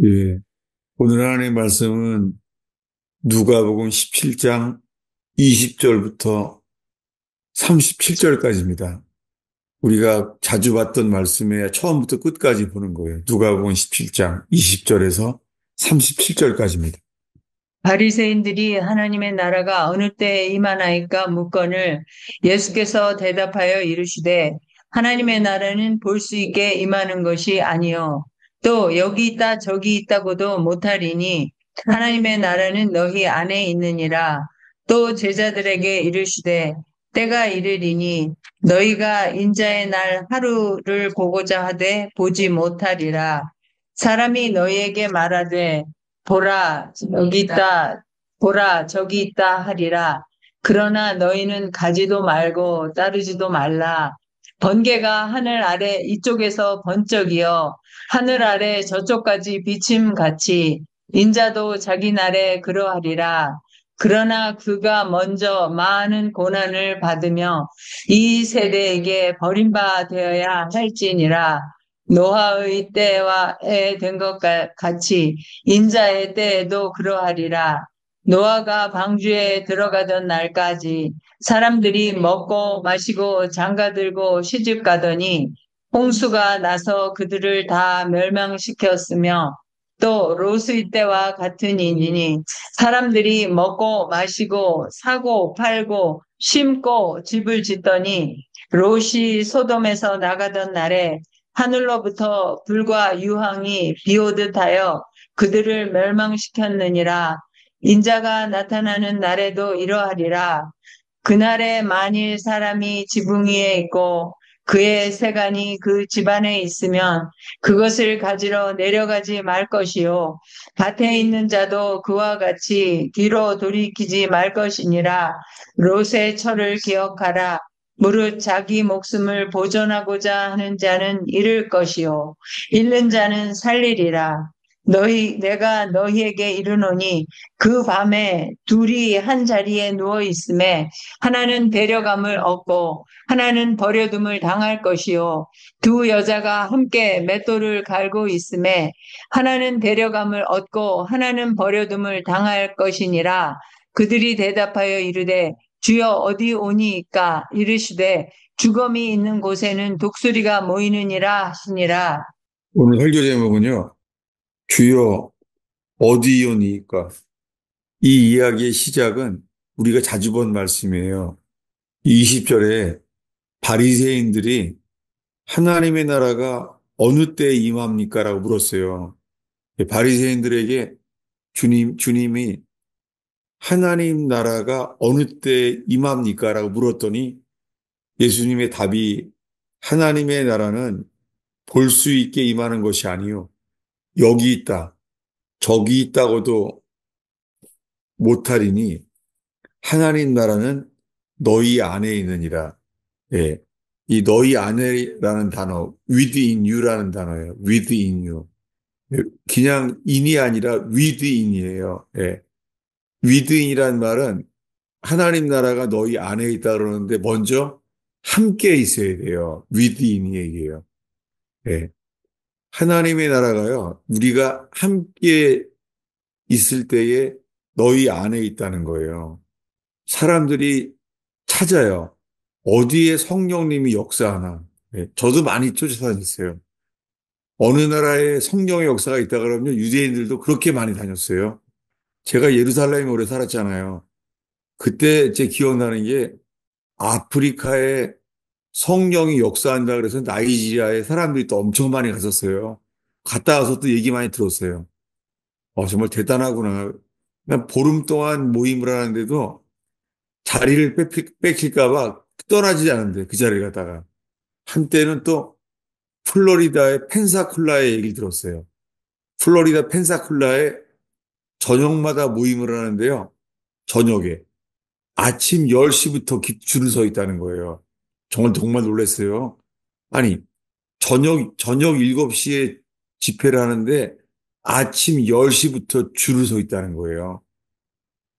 예. 오늘 하나님의 말씀은 누가복음 17장 20절부터 37절까지입니다. 우리가 자주 봤던 말씀에 처음부터 끝까지 보는 거예요. 누가복음 17장 20절에서 37절까지입니다. 바리새인들이 하나님의 나라가 어느 때에 임하나이까 묻거늘 예수께서 대답하여 이르시되 하나님의 나라는 볼 수 있게 임하는 것이 아니요 또 여기 있다 저기 있다고도 못하리니 하나님의 나라는 너희 안에 있느니라. 또 제자들에게 이르시되 때가 이르리니 너희가 인자의 날 하루를 보고자 하되 보지 못하리라. 사람이 너희에게 말하되 보라, 여기 있다, 보라, 저기 있다 하리라. 그러나 너희는 가지도 말고 따르지도 말라. 번개가 하늘 아래 이쪽에서 번쩍이어 하늘 아래 저쪽까지 비침 같이 인자도 자기 날에 그러하리라. 그러나 그가 먼저 많은 고난을 받으며 이 세대에게 버림받아야 할지니라. 노아의 때와에 된 것 같이 인자의 때에도 그러하리라. 노아가 방주에 들어가던 날까지 사람들이 먹고 마시고 장가들고 시집가더니 홍수가 나서 그들을 다 멸망시켰으며 또 롯의 때와 같은 이니 사람들이 먹고 마시고 사고 팔고 심고 집을 짓더니 롯이 소돔에서 나가던 날에 하늘로부터 불과 유황이 비오듯 하여 그들을 멸망시켰느니라. 인자가 나타나는 날에도 이러하리라. 그날에 만일 사람이 지붕 위에 있고 그의 세간이 그 집안에 있으면 그것을 가지러 내려가지 말 것이요. 밭에 있는 자도 그와 같이 뒤로 돌이키지 말 것이니라. 롯의 철을 기억하라. 무릇 자기 목숨을 보존하고자 하는 자는 잃을 것이요. 잃는 자는 살리리라. 내가 너희에게 이르노니 그 밤에 둘이 한 자리에 누워 있음에 하나는 데려감을 얻고 하나는 버려둠을 당할 것이요. 두 여자가 함께 맷돌을 갈고 있음에 하나는 데려감을 얻고 하나는 버려둠을 당할 것이니라. 그들이 대답하여 이르되 주여 어디 오니이까 이르시되 죽음이 있는 곳에는 독수리가 모이느니라 하시니라. 오늘 설교 제목은요. 주여 어디오니까. 이 이야기의 시작은 우리가 자주 본 말씀이에요. 20절에 바리새인들이 하나님의 나라가 어느 때에 임합니까? 라고 물었어요. 바리새인들에게 주님이 하나님 나라가 어느 때 임합니까? 라고 물었더니 예수님의 답이 하나님의 나라는 볼 수 있게 임하는 것이 아니요. 여기 있다, 저기 있다고도 못하리니 하나님 나라는 너희 안에 있느니라. 예. 이 너희 안에라는 단어, within you라는 단어예요. within you. 그냥 in이 아니라 within이에요. 예. within이란 말은 하나님 나라가 너희 안에 있다 그러는데 먼저 함께 있어야 돼요. within 얘기예요. 예. 하나님의 나라가요. 우리가 함께 있을 때에 너희 안에 있다는 거예요. 사람들이 찾아요. 어디에 성령님이 역사하나. 예. 저도 많이 쫓아다녔어요. 어느 나라에 성령의 역사가 있다 그러면 유대인들도 그렇게 많이 다녔어요. 제가 예루살렘에 오래 살았잖아요. 그때 제 기억나는 게 아프리카에 성령이 역사한다 그래서 나이지리아에 사람들이 또 엄청 많이 갔었어요. 갔다 와서 또 얘기 많이 들었어요. 정말 대단하구나. 그냥 보름 동안 모임을 하는데도 자리를 뺏길까 봐 떠나지 않은데 그 자리에 갔다가 한때는 또 플로리다의 펜사콜라의 얘기를 들었어요. 플로리다 펜사콜라에 저녁마다 모임을 하는데요. 저녁에 아침 10시부터 줄을 서 있다는 거예요. 정말 놀랐어요. 아니, 저녁 7시에 집회를 하는데 아침 10시부터 줄을 서 있다는 거예요.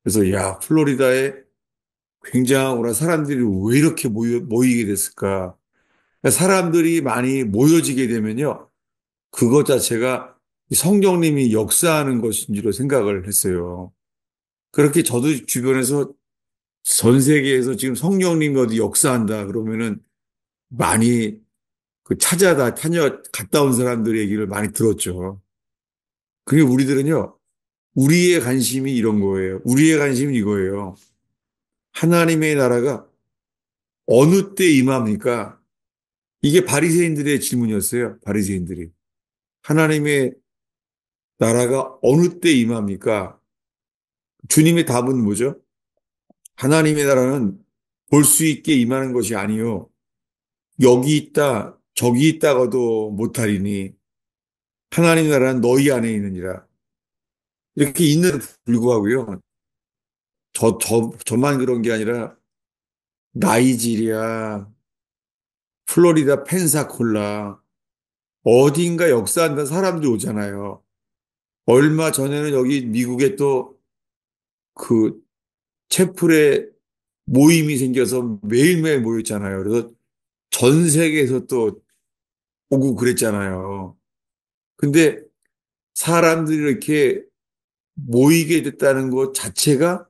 그래서 야, 플로리다에 굉장하구나. 사람들이 왜 이렇게 모이게 됐을까? 그러니까 사람들이 많이 모여지게 되면요. 그것 자체가 성령님이 역사하는 것인 줄로 생각을 했어요. 그렇게 저도 주변에서 전 세계에서 지금 성령님이 어디 역사한다 그러면은 많이 그 갔다 온 사람들 얘기를 많이 들었죠. 그게 우리들은요, 우리의 관심이 이런 거예요. 우리의 관심은 이거예요. 하나님의 나라가 어느 때 임합니까? 이게 바리새인들의 질문이었어요. 바리새인들이. 하나님의 나라가 어느 때 임합니까? 주님의 답은 뭐죠? 하나님의 나라는 볼 수 있게 임하는 것이 아니요. 여기 있다, 저기 있다가도 못하리니 하나님 나라는 너희 안에 있느니라. 이렇게 있는 불구하고요. 저만 그런 게 아니라 나이지리아, 플로리다 펜사콜라, 어딘가 역사한다는 사람들이 오잖아요. 얼마 전에는 여기 미국에 또 그 채플에 모임이 생겨서 매일매일 모였잖아요. 그래서 전 세계에서 또 오고 그랬잖아요. 근데 사람들이 이렇게 모이게 됐다는 것 자체가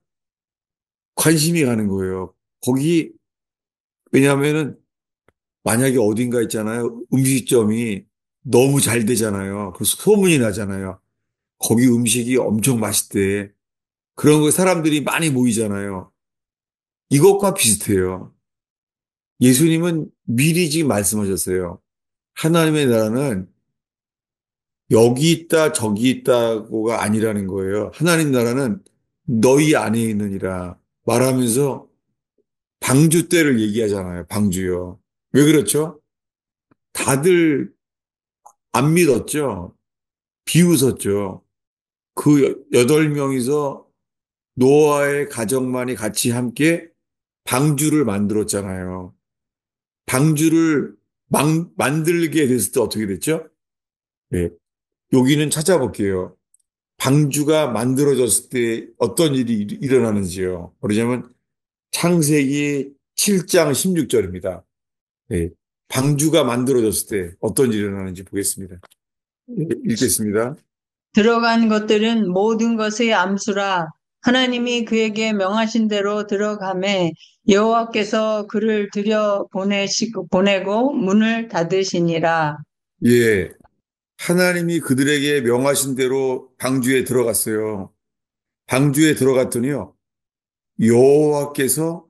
관심이 가는 거예요. 거기, 왜냐하면은 만약에 어딘가 있잖아요. 음식점이 너무 잘 되잖아요. 그래서 소문이 나잖아요. 거기 음식이 엄청 맛있대. 그런 거 사람들이 많이 모이잖아요. 이것과 비슷해요. 예수님은 미리 지금 말씀하셨어요. 하나님의 나라는 여기 있다, 저기 있다고가 아니라는 거예요. 하나님 나라는 너희 안에 있느니라 말하면서 방주 때를 얘기하잖아요. 방주요. 왜 그렇죠? 다들 안 믿었죠. 비웃었죠. 그 8명이서 노아의 가정만이 같이 함께 방주를 만들었잖아요. 방주를 만들게 됐을 때 어떻게 됐죠? 예. 여기는 찾아볼게요. 방주가 만들어졌을 때 어떤 일이 일어나는지요. 그러자면 창세기 7장 16절입니다. 예. 방주가 만들어졌을 때 어떤 일이 일어나는지 보겠습니다. 예, 읽겠습니다. 들어간 것들은 모든 것의 암수라 하나님이 그에게 명하신 대로 들어가매 여호와께서 그를 들여 보내고 문을 닫으시니라. 예. 하나님이 그들에게 명하신 대로 방주에 들어갔어요. 방주에 들어갔더니요. 여호와께서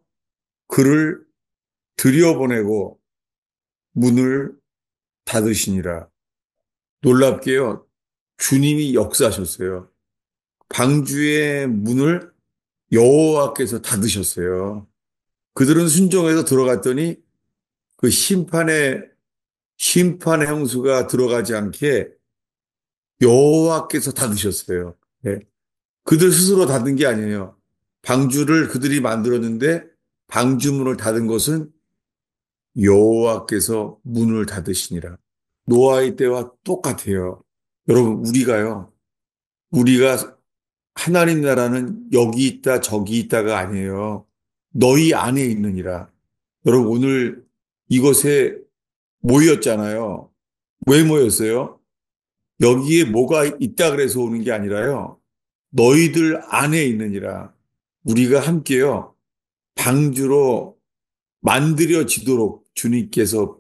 그를 들여보내고 문을 닫으시니라. 놀랍게요. 주님이 역사하셨어요. 방주의 문을 여호와께서 닫으셨어요. 그들은 순종해서 들어갔더니 그 심판의 형수가 들어가지 않게 여호와께서 닫으셨어요. 예. 그들 스스로 닫은 게 아니에요. 방주를 그들이 만들었는데 방주문을 닫은 것은 여호와께서 문을 닫으시니라. 노아의 때와 똑같아요. 여러분, 우리가 하나님 나라는 여기 있다, 저기 있다가 아니에요. 너희 안에 있느니라. 여러분, 오늘 이곳에 모였잖아요. 왜 모였어요? 여기에 뭐가 있다 그래서 오는 게 아니라요. 너희들 안에 있느니라. 우리가 함께요. 방주로 만들어지도록 주님께서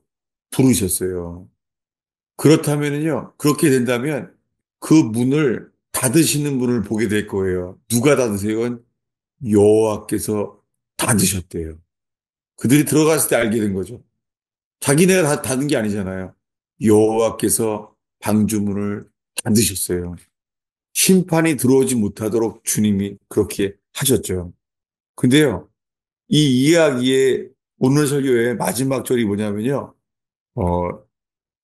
부르셨어요. 그렇다면요. 그렇게 된다면 그 문을 닫으시는 분을 보게 될 거예요. 누가 닫으세요? 이건 여호와께서 닫으셨대요. 그들이 들어갔을 때 알게 된 거죠. 자기네가 다 닫은 게 아니잖아요. 여호와께서 방주문을 닫으셨어요. 심판이 들어오지 못하도록 주님이 그렇게 하셨죠. 근데요, 이 이야기의 오늘 설교의 마지막 절이 뭐냐면요. 어,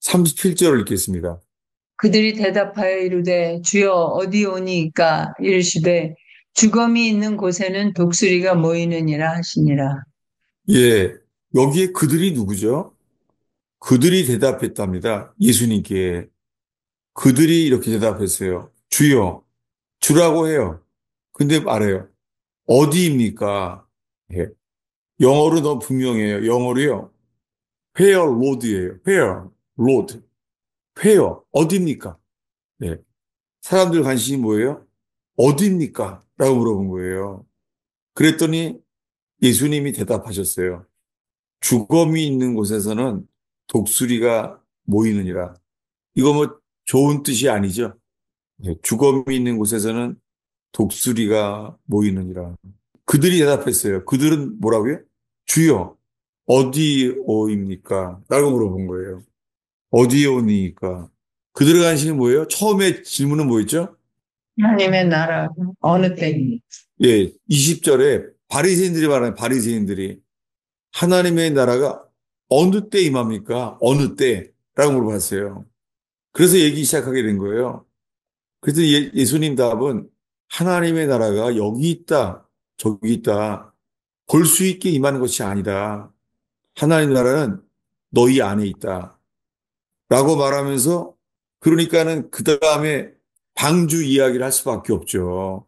37절을 읽겠습니다. 그들이 대답하여 이르되 주여 어디 오니이까 이르시되 죽음이 있는 곳에는 독수리가 모이느니라 하시니라. 예, 여기에 그들이 누구죠? 그들이 대답했답니다. 예수님께. 그들이 이렇게 대답했어요. 주여, 주라고 해요. 근데 말해요. 어디입니까? 예. 영어로 너무 분명해요. 영어로요. Where Lord예요. Where Lord. Where 어디입니까? 예. 사람들 관심이 뭐예요? 어디입니까? 라고 물어본 거예요. 그랬더니 예수님이 대답하셨어요. 주검이 있는 곳에서는 독수리가 모이느니라. 이거 뭐 좋은 뜻이 아니죠? 네, 주검이 있는 곳에서는 독수리가 모이느니라. 그들이 대답했어요. 그들은 뭐라고요? 주여, 어디오입니까? 라고 물어본 거예요. 어디오니까. 그들의 관심이 뭐예요? 처음에 질문은 뭐였죠? 하나님의 나라 어느 때? 예, 20절에 바리새인들이 말하는 바리새인들이 하나님의 나라가 어느 때 임합니까? 어느 때? 라고 물어봤어요. 그래서 얘기 시작하게 된 거예요. 그래서 예수님 답은 하나님의 나라가 여기 있다, 저기 있다, 볼 수 있게 임하는 것이 아니다. 하나님 나라는 너희 안에 있다. 라고 말하면서 그러니까는 그 다음에 방주 이야기를 할 수밖에 없죠.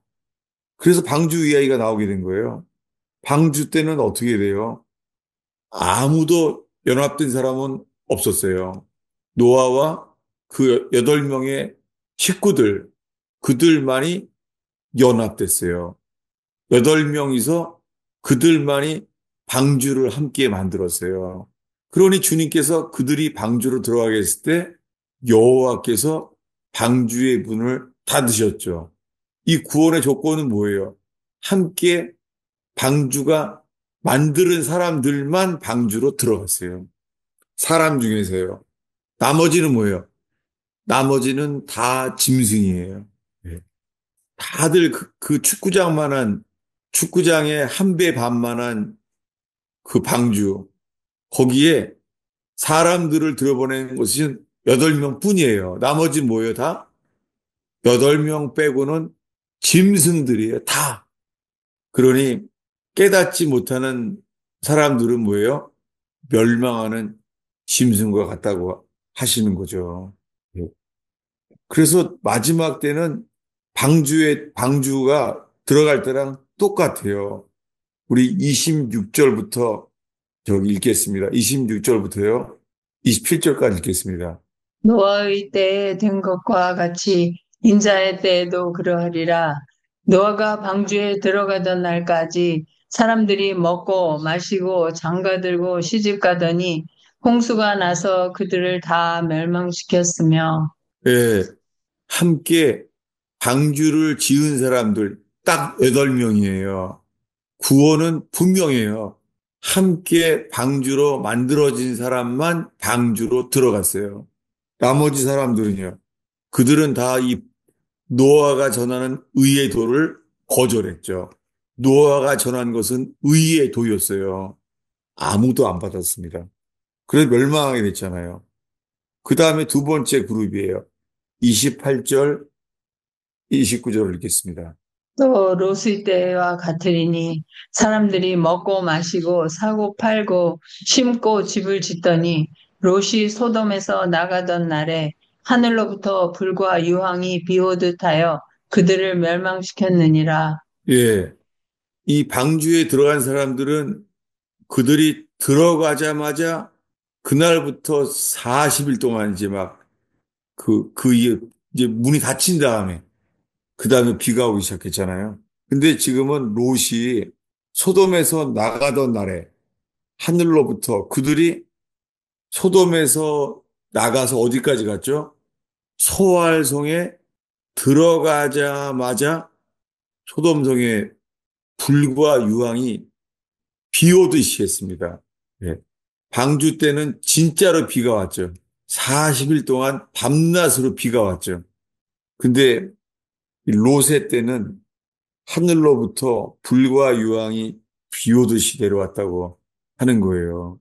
그래서 방주 이야기가 나오게 된 거예요. 방주 때는 어떻게 돼요? 아무도 연합된 사람은 없었어요. 노아와 그 8명의 식구들, 그들만이 연합됐어요. 8명이서 그들만이 방주를 함께 만들었어요. 그러니 주님께서 그들이 방주로 들어가게 했을 때 여호와께서 방주의 문을 닫으셨죠. 이 구원의 조건은 뭐예요? 함께 방주가 만드는 사람들만 방주로 들어갔어요. 사람 중에서요. 나머지는 뭐예요? 나머지는 다 짐승이에요. 예. 다들 그 축구장만한 축구장에 한 배 반만한 그 방주 거기에 사람들을 들어보낸 것은 8명 뿐이에요. 나머지 뭐예요? 다 8명 빼고는 짐승들이에요. 다. 그러니 깨닫지 못하는 사람들은 뭐예요? 멸망하는 짐승과 같다고 하시는 거죠. 예. 그래서 마지막 때는 방주가 들어갈 때랑 똑같아요. 우리 26절부터 저기 읽겠습니다. 26절부터요. 27절까지 읽겠습니다. 노아의 때에 된 것과 같이 인자의 때에도 그러하리라. 노아가 방주에 들어가던 날까지 사람들이 먹고 마시고 장가들고 시집가더니 홍수가 나서 그들을 다 멸망시켰으며 예, 함께 방주를 지은 사람들 딱 8명이에요. 구원은 분명해요. 함께 방주로 만들어진 사람만 방주로 들어갔어요. 나머지 사람들은요. 그들은 다 이 노아가 전하는 의의 도를 거절했죠. 노아가 전한 것은 의의 도였어요. 아무도 안 받았습니다. 그래서 멸망하게 됐잖아요. 그 다음에 두 번째 그룹이에요. 28절, 29절을 읽겠습니다. 또 롯의 때와 같으리니 사람들이 먹고 마시고 사고 팔고 심고 집을 짓더니 롯이 소돔에서 나가던 날에 하늘로부터 불과 유황이 비오듯 하여 그들을 멸망시켰느니라. 예. 이 방주에 들어간 사람들은 그들이 들어가자마자 그날부터 40일 동안 이제 막 이제 문이 닫힌 다음에 그 다음에 비가 오기 시작했잖아요. 근데 지금은 롯이 소돔에서 나가던 날에 하늘로부터 그들이 소돔에서 나가서 어디까지 갔죠? 소알성에 들어가자마자 소돔성에 불과 유황이 비 오듯이 했습니다. 예. 방주 때는 진짜로 비가 왔죠. 40일 동안 밤낮으로 비가 왔죠. 근데 이 롯의 때는 하늘로부터 불과 유황이 비 오듯이 내려왔다고 하는 거예요.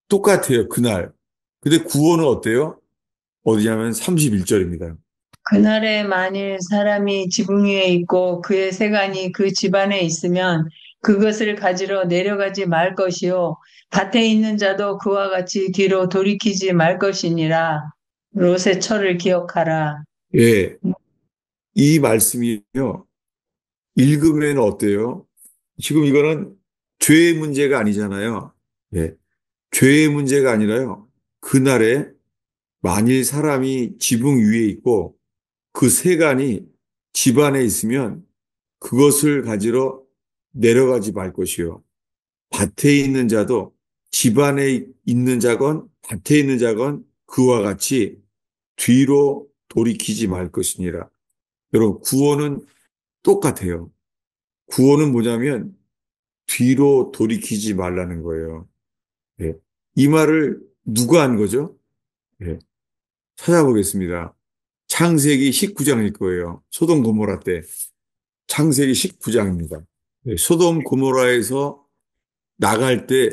똑같아요, 그날. 근데 구원은 어때요? 어디냐면 31절입니다. 그날에 만일 사람이 지붕 위에 있고 그의 세간이 그 집안에 있으면 그것을 가지러 내려가지 말 것이요 밭에 있는 자도 그와 같이 뒤로 돌이키지 말 것이니라. 롯의 철을 기억하라. 예, 이 말씀이요. 읽으면 어때요? 지금 이거는 죄의 문제가 아니잖아요. 예, 죄의 문제가 아니라요. 그날에 만일 사람이 지붕 위에 있고 그 세간이 집안에 있으면 그것을 가지러 내려가지 말 것이요. 밭에 있는 자도 집안에 있는 자건 밭에 있는 자건 그와 같이 뒤로 돌이키지 말 것이니라. 여러분, 구원은 똑같아요. 구원은 뭐냐면 뒤로 돌이키지 말라는 거예요. 예. 이 말을 누가 한 거죠? 예. 찾아보겠습니다. 창세기 19장일 거예요. 소돔 고모라 때. 창세기 19장입니다. 소돔 고모라에서 나갈 때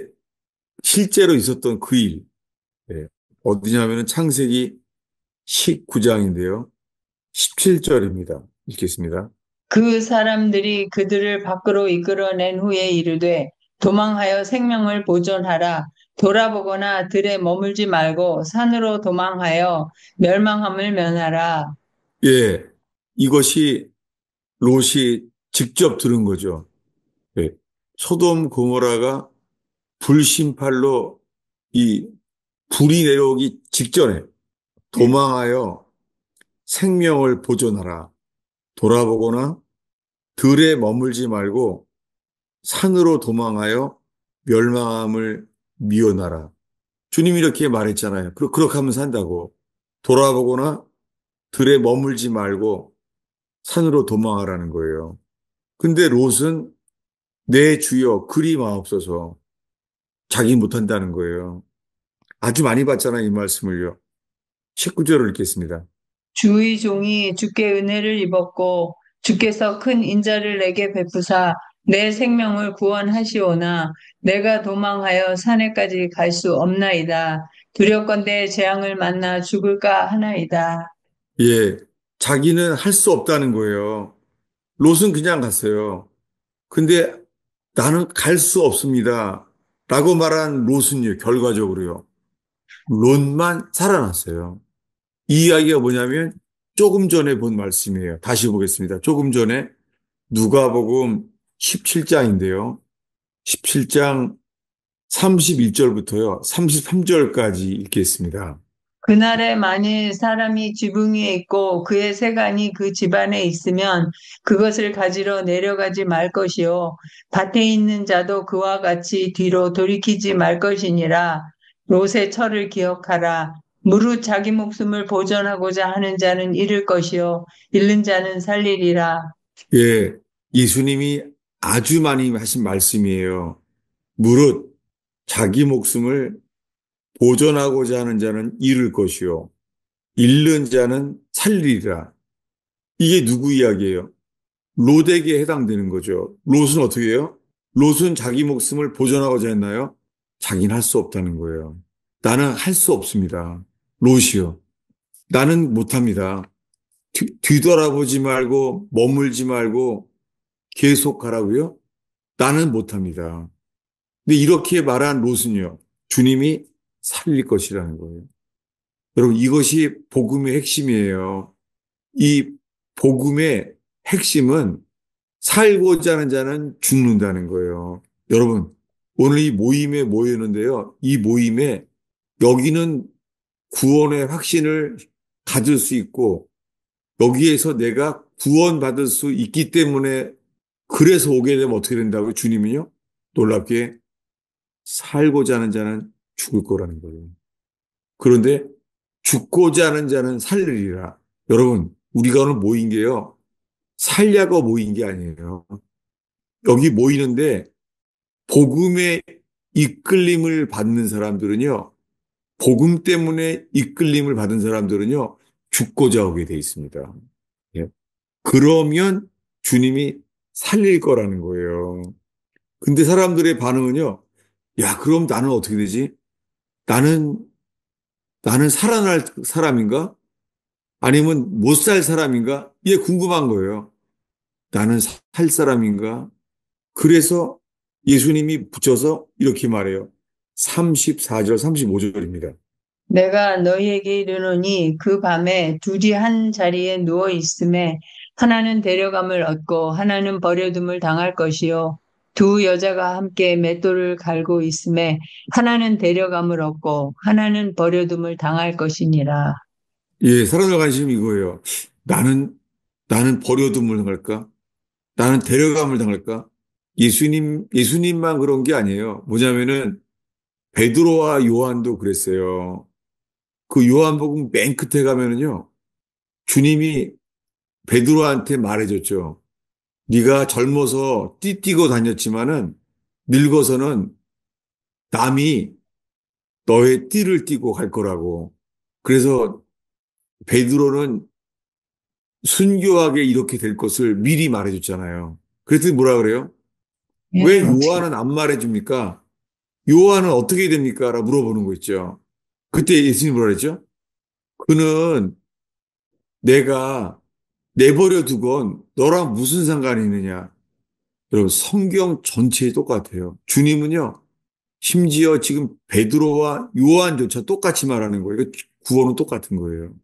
실제로 있었던 그 일. 예. 어디냐면은 창세기 19장인데요. 17절입니다. 읽겠습니다. 그 사람들이 그들을 밖으로 이끌어낸 후에 이르되 도망하여 생명을 보존하라. 돌아보거나 들에 머물지 말고 산으로 도망하여 멸망함을 면하라. 예. 이것이 롯이 직접 들은 거죠. 예. 소돔 고모라가 불심팔로 이 불이 내려오기 직전에 도망하여 생명을 보존하라. 돌아보거나 들에 머물지 말고 산으로 도망하여 멸망함을 미워나라. 주님이 이렇게 말했잖아요. 그렇게 하면 산다고. 돌아보거나 들에 머물지 말고 산으로 도망하라는 거예요. 근데 롯은 내 주여 그리 마옵소서 자기 못한다는 거예요. 아주 많이 봤잖아요, 이 말씀을요. 19절을 읽겠습니다. 주의 종이 주께 은혜를 입었고 주께서 큰 인자를 내게 베푸사 내 생명을 구원하시오나 내가 도망하여 산에까지 갈 수 없나이다. 두렵건대 재앙을 만나 죽을까 하나이다. 예, 자기는 할 수 없다는 거예요. 롯은 그냥 갔어요. 근데 나는 갈 수 없습니다. 라고 말한 롯은요, 결과적으로요. 롯만 살아났어요. 이 이야기가 뭐냐면 조금 전에 본 말씀이에요. 다시 보겠습니다. 조금 전에 누가복음 17장인데요. 17장 31절부터요. 33절까지 읽겠습니다. 그날에 만일 사람이 지붕 위에 있고 그의 세간이 그 집안에 있으면 그것을 가지러 내려가지 말 것이요 밭에 있는 자도 그와 같이 뒤로 돌이키지 말 것이니라. 롯의 철을 기억하라. 무릇 자기 목숨을 보존하고자 하는 자는 잃을 것이요 잃는 자는 살리리라. 예, 예수님이 아주 많이 하신 말씀이에요. 무릇 자기 목숨을 보존하고자 하는 자는 잃을 것이요. 잃는 자는 살리리라. 이게 누구 이야기예요? 롯에게 해당되는 거죠. 롯은 어떻게 해요? 롯은 자기 목숨을 보존하고자 했나요? 자기는 할 수 없다는 거예요. 나는 할 수 없습니다. 롯이요. 나는 못합니다. 뒤돌아보지 말고 머물지 말고 계속 가라고요? 나는 못합니다. 근데 이렇게 말한 롯은요. 주님이 살릴 것이라는 거예요. 여러분 이것이 복음의 핵심이에요. 이 복음의 핵심은 살고자 하는 자는 죽는다는 거예요. 여러분, 오늘 이 모임에 모였는데요. 이 모임에 여기는 구원의 확신을 가질 수 있고 여기에서 내가 구원받을 수 있기 때문에 그래서 오게 되면 어떻게 된다고요? 주님은요? 놀랍게 살고자 하는 자는 죽을 거라는 거예요. 그런데 죽고자 하는 자는 살리리라. 여러분, 우리가 오늘 모인 게요. 살려고 모인 게 아니에요. 여기 모이는데 복음의 이끌림을 받는 사람들은요. 복음 때문에 이끌림을 받은 사람들은요. 죽고자 오게 돼 있습니다. 예. 그러면 주님이 살릴 거라는 거예요. 근데 사람들의 반응은요. 야, 그럼 나는 어떻게 되지? 나는 살아날 사람인가? 아니면 못 살 사람인가? 이게 궁금한 거예요. 나는 살 사람인가? 그래서 예수님이 붙여서 이렇게 말해요. 34절, 35절입니다. 내가 너희에게 이르노니 그 밤에 둘이 한 자리에 누워 있음에 하나는 데려감을 얻고 하나는 버려둠을 당할 것이요 두 여자가 함께 맷돌을 갈고 있음에 하나는 데려감을 얻고 하나는 버려둠을 당할 것이니라. 예, 사랑의 관심이 이거예요. 나는, 나는 버려둠을 당할까? 나는 데려감을 당할까? 예수님만 그런 게 아니에요. 뭐냐면은 베드로와 요한도 그랬어요. 그 요한복음 맨 끝에 가면은요. 주님이 베드로한테 말해줬죠. 네가 젊어서 띠띠고 다녔지만은 늙어서는 남이 너의 띠를 띠고 갈 거라고. 그래서 베드로는 순교하게 이렇게 될 것을 미리 말해줬잖아요. 그랬더니 뭐라 그래요? 왜 예, 어떻게. 요한은 안 말해줍니까? 요한은 어떻게 됩니까? 라고 물어보는 거 있죠. 그때 예수님이 뭐라 그랬죠? 그는 내가 내버려 두건 너랑 무슨 상관이 있느냐? 여러분, 성경 전체에 똑같아요. 주님은요, 심지어 지금 베드로와 요한조차 똑같이 말하는 거예요. 이거 구원은 똑같은 거예요.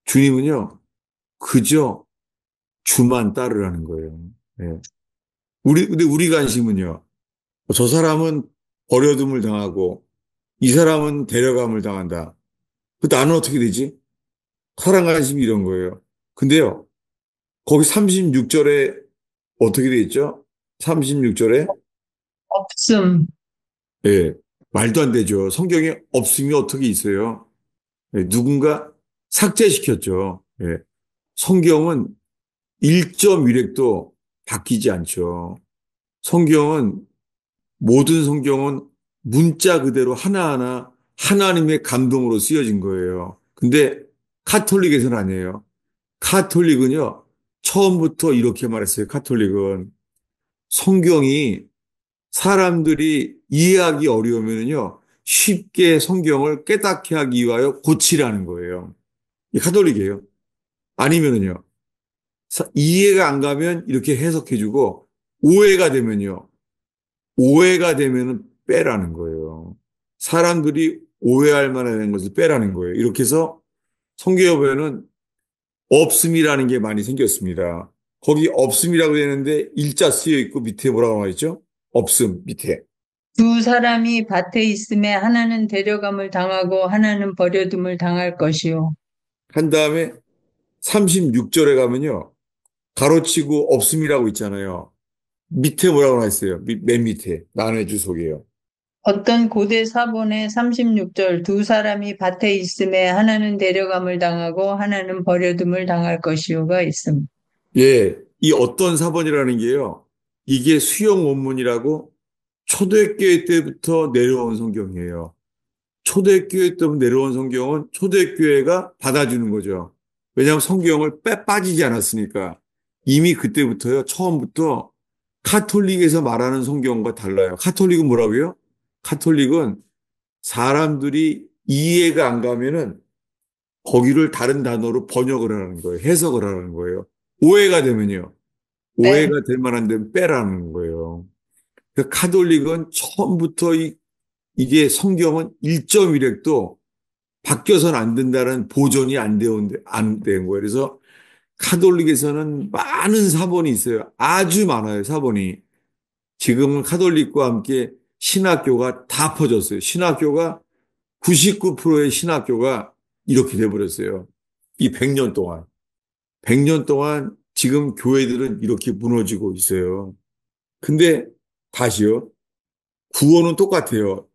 주님은요, 그저 주만 따르라는 거예요. 예. 근데 우리 관심은요, 저 사람은 버려둠을 당하고, 이 사람은 데려감을 당한다. 그 나는 어떻게 되지? 사랑 관심이 이런 거예요. 근데요, 거기 36절에 어떻게 돼 있죠? 36절에, 없음. 예, 말도 안 되죠. 성경에 없음이 어떻게 있어요? 예, 누군가 삭제시켰죠. 예. 성경은 1점1획도 바뀌지 않죠. 성경은, 모든 성경은 문자 그대로 하나하나 하나님의 감동으로 쓰여진 거예요. 근데 카톨릭에서는 아니에요. 카톨릭은요, 처음부터 이렇게 말했어요. 카톨릭은 성경이 사람들이 이해하기 어려우면요, 쉽게 성경을 깨닫게 하기 위하여 고치라는 거예요. 이 카톨릭이에요. 아니면은요, 이해가 안 가면 이렇게 해석해주고, 오해가 되면요, 오해가 되면은 빼라는 거예요. 사람들이 오해할 만한 것을 빼라는 거예요. 이렇게 해서 성경에는 없음이라는 게 많이 생겼습니다. 거기 없음이라고 되는데 일자 쓰여 있고 밑에 뭐라고 나와 있죠? 없음 밑에. 두 사람이 밭에 있음에 하나는 데려감을 당하고 하나는 버려둠을 당할 것이요. 한 다음에 36절에 가면요. 가로치고 없음이라고 있잖아요. 밑에 뭐라고 나와 있어요? 맨 밑에. 난해 주석이에요. 어떤 고대 사본의 36절 두 사람이 밭에 있음에 하나는 데려감을 당하고 하나는 버려둠을 당할 것이요가 있음. 예, 이 어떤 사본이라는 게요. 이게 수용 원문이라고 초대교회 때부터 내려온 성경이에요. 초대교회 때부터 내려온 성경은 초대교회가 받아주는 거죠. 왜냐하면 성경을 빠지지 않았으니까. 이미 그때부터요, 처음부터 카톨릭에서 말하는 성경과 달라요. 카톨릭은 뭐라고요? 카톨릭은 사람들이 이해가 안 가면은 거기를 다른 단어로 번역을 하는 거예요. 해석을 하는 거예요. 오해가 되면요. 네. 오해가 될 만한 데는 빼라는 거예요. 그 카톨릭은 처음부터 이게 성경은 1.1획도 바뀌어서는 안 된다는 보존이 안 된 거예요. 그래서 카톨릭에서는 많은 사본이 있어요. 아주 많아요, 사본이. 지금은 카톨릭과 함께 신학교가 다 퍼졌어요. 신학교가 99%의 신학교가 이렇게 돼버렸어요. 이 100년 동안. 100년 동안 지금 교회들은 이렇게 무너지고 있어요. 근데 다시요. 구원은 똑같아요.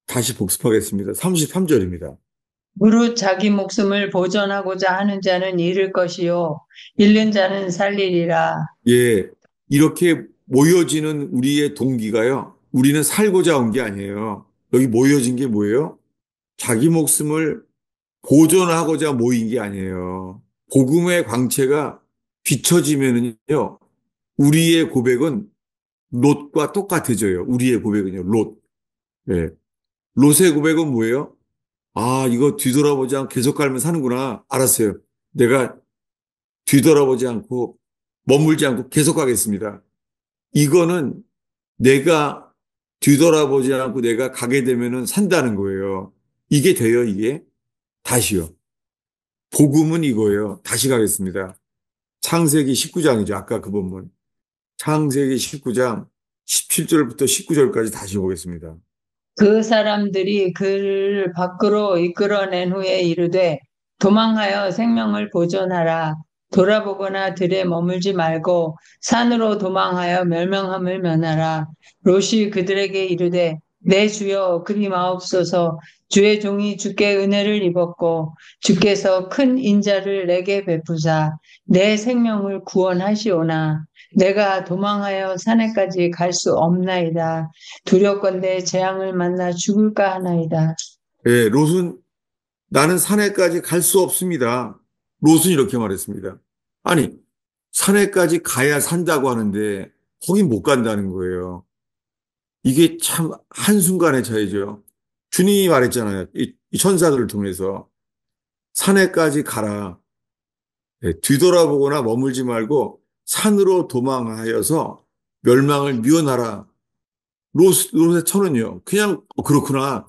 다시 복습하겠습니다. 33절입니다. 무릇 자기 목숨을 보전하고자 하는 자는 잃을 것이요 잃는 자는 살리리라. 예, 이렇게 모여지는 우리의 동기가요. 우리는 살고자 온 게 아니에요. 여기 모여진 게 뭐예요? 자기 목숨을 보존하고자 모인 게 아니에요. 복음의 광채가 비춰지면은요, 우리의 고백은 롯과 똑같아져요. 우리의 고백은요, 롯. 예. 롯의 고백은 뭐예요? 아, 이거 뒤돌아보지 않고 계속 갈면 사는구나. 알았어요. 내가 뒤돌아보지 않고 머물지 않고 계속 가겠습니다. 이거는 내가 뒤돌아보지 않고 내가 가게 되면은 산다는 거예요. 이게 돼요, 이게? 다시요. 복음은 이거예요. 다시 가겠습니다. 창세기 19장이죠. 아까 그 본문. 창세기 19장 17절부터 19절까지 다시 보겠습니다. 그 사람들이 그를 밖으로 이끌어낸 후에 이르되 도망하여 생명을 보존하라. 돌아보거나 들에 머물지 말고 산으로 도망하여 멸망함을 면하라. 롯이 그들에게 이르되 내 주여 그리 마옵소서. 주의 종이 주께 은혜를 입었고 주께서 큰 인자를 내게 베푸사 내 생명을 구원하시오나 내가 도망하여 산에까지 갈 수 없나이다. 두렵건대 재앙을 만나 죽을까 하나이다. 예, 롯은 나는 산에까지 갈 수 없습니다. 롯은 이렇게 말했습니다. 아니, 산에까지 가야 산다고 하는데 거긴 못 간다는 거예요. 이게 참 한순간의 차이죠. 주님이 말했잖아요. 이 천사들을 통해서 산에까지 가라. 예, 뒤돌아보거나 머물지 말고 산으로 도망하여서 멸망을 미워하라. 롯의 처는요. 그냥 그렇구나.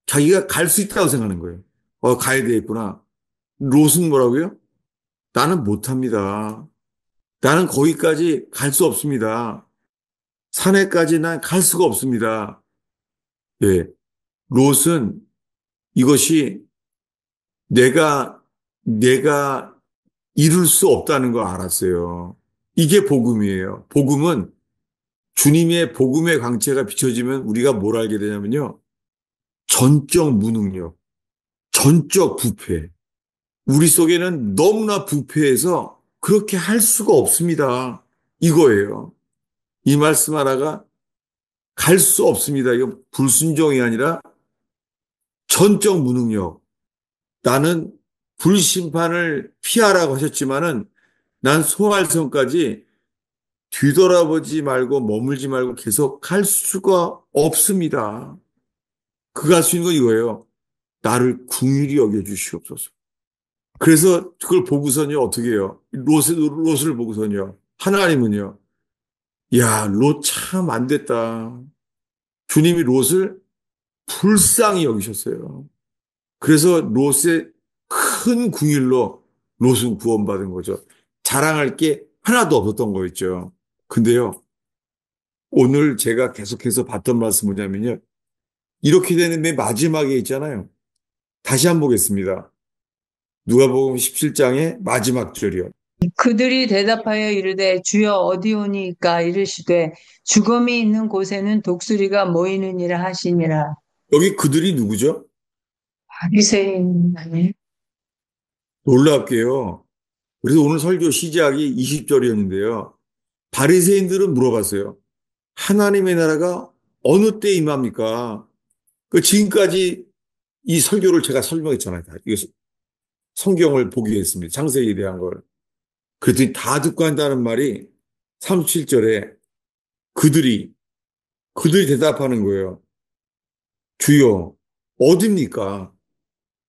자기가 갈 수 있다고 생각하는 거예요. 가야 되겠구나. 롯은 뭐라고요? 나는 못합니다. 나는 거기까지 갈 수 없습니다. 산에까지 난 갈 수가 없습니다. 예. 롯은 이것이 내가 이룰 수 없다는 걸 알았어요. 이게 복음이에요. 복음은 주님의 복음의 광채가 비춰지면 우리가 뭘 알게 되냐면요. 전적 무능력, 전적 부패. 우리 속에는 너무나 부패해서 그렇게 할 수가 없습니다. 이거예요. 이 말씀 하나가 갈 수 없습니다. 이거 불순종이 아니라 전적 무능력. 나는 불심판을 피하라고 하셨지만은 난 소활성까지 뒤돌아보지 말고 머물지 말고 계속 갈 수가 없습니다. 그가 할 수 있는 건 이거예요. 나를 궁휼히 여겨주시옵소서. 그래서 그걸 보고서는요, 어떻게 해요? 롯을 보고서는요, 하나님은요, 야, 롯 참 안 됐다. 주님이 롯을 불쌍히 여기셨어요. 그래서 롯의 큰 궁일로 롯은 구원받은 거죠. 자랑할 게 하나도 없었던 거였죠. 근데요, 오늘 제가 계속해서 봤던 말씀 뭐냐면요. 이렇게 되는 맨 마지막에 있잖아요. 다시 한번 보겠습니다. 누가복음 17장의 마지막 절이요. 그들이 대답하여 이르되 주여 어디오니까 이르시되 죽음이 있는 곳에는 독수리가 모이느니라 하시니라. 여기 그들이 누구죠? 바리새인 아니에요? 놀랍게요. 그래서 오늘 설교 시작이 20절이었는데요. 바리새인들은 물어봤어요. 하나님의 나라가 어느 때 임합니까? 그 지금까지 이 설교를 제가 설명했잖아요. 이거 성경을 보게 했습니다. 창세기에 대한 걸. 그랬더니 다 듣고 한다는 말이 37절에 그들이 대답하는 거예요. 주여, 어딥니까?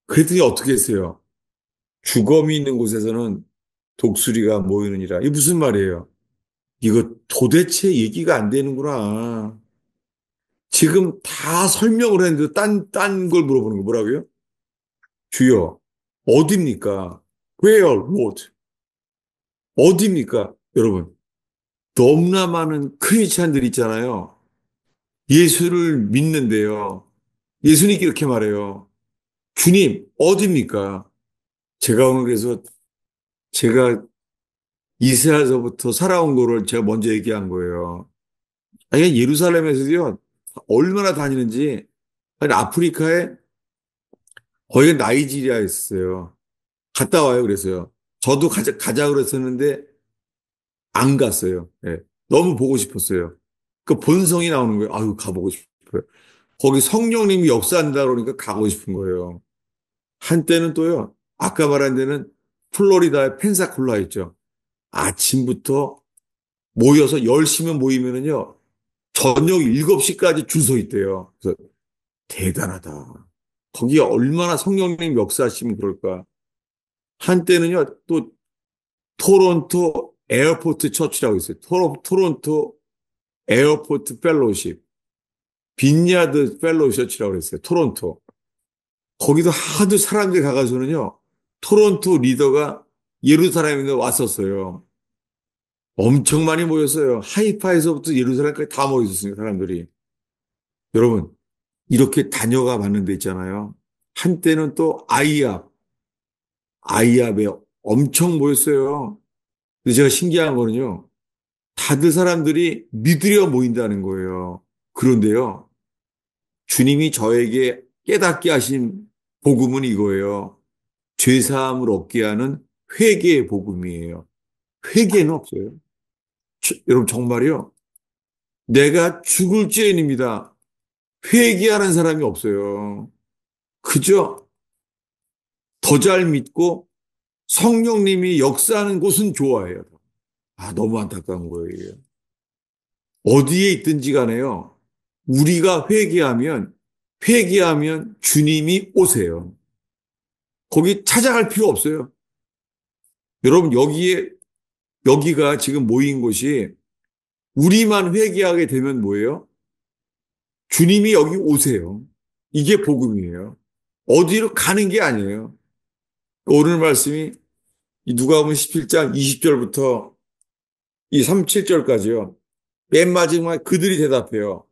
그랬더니 어떻게 했어요? 주검이 있는 곳에서는 독수리가 모이느니라. 이게 무슨 말이에요? 이거 도대체 얘기가 안 되는구나. 지금 다 설명을 했는데 딴 걸 물어보는 거 뭐라고요? 주여, 어딥니까? Where, Lord? 어딥니까? 여러분, 너무나 많은 크리스찬들 있잖아요. 예수를 믿는데요. 예수님이 이렇게 말해요. 주님, 어딥니까? 제가 오늘 그래서 제가 이스라엘에서부터 살아온 거를 제가 먼저 얘기한 거예요. 아니, 예루살렘에서도요, 얼마나 다니는지, 아니, 아프리카에 거기가 나이지리아에 있어요. 갔다 와요, 그래서요. 저도 가자 그랬었는데, 안 갔어요. 예. 너무 보고 싶었어요. 그 본성이 나오는 거예요. 아유, 가보고 싶어요. 거기 성령님이 역사한다 그러니까 가고 싶은 거예요. 한때는 또요, 아까 말한 데는 플로리다의 펜사콜라 있죠. 아침부터 모여서 10시면 모이면은요, 저녁 7시까지 줄 서 있대요. 그래서 대단하다. 거기에 얼마나 성령님 역사하시면 그럴까. 한때는요, 또 토론토 에어포트 처치라고 있어요. 토론토 에어포트 펠로우십, 빈야드 펠로우셔치라고 그랬어요. 토론토. 거기도 하도 사람들이 가가지고는요, 토론토 리더가 예루살렘에 왔었어요. 엄청 많이 모였어요. 하이파에서부터 예루살렘까지 다 모여 있었어요, 사람들이. 여러분, 이렇게 다녀가 봤는 데 있잖아요. 한때는 또 아이압의 엄청 모였어요. 근데 제가 신기한 거는요. 다들 사람들이 믿으려 모인다는 거예요. 그런데요. 주님이 저에게 깨닫게 하신 복음은 이거예요. 죄사함을 얻게 하는 회개의 복음이에요. 회개는 없어요. 여러분 정말요. 내가 죽을 죄인입니다. 회개하는 사람이 없어요. 그저 더 잘 믿고 성령님이 역사하는 곳은 좋아해요. 아, 너무 안타까운 거예요. 어디에 있든지 간에요. 우리가 회개하면 주님이 오세요. 거기 찾아갈 필요 없어요. 여러분, 여기가 지금 모인 곳이 우리만 회개하게 되면 뭐예요? 주님이 여기 오세요. 이게 복음이에요. 어디로 가는 게 아니에요. 오늘 말씀이 이 누가복음 17장 20절부터 이 37절까지요. 맨 마지막에 그들이 대답해요.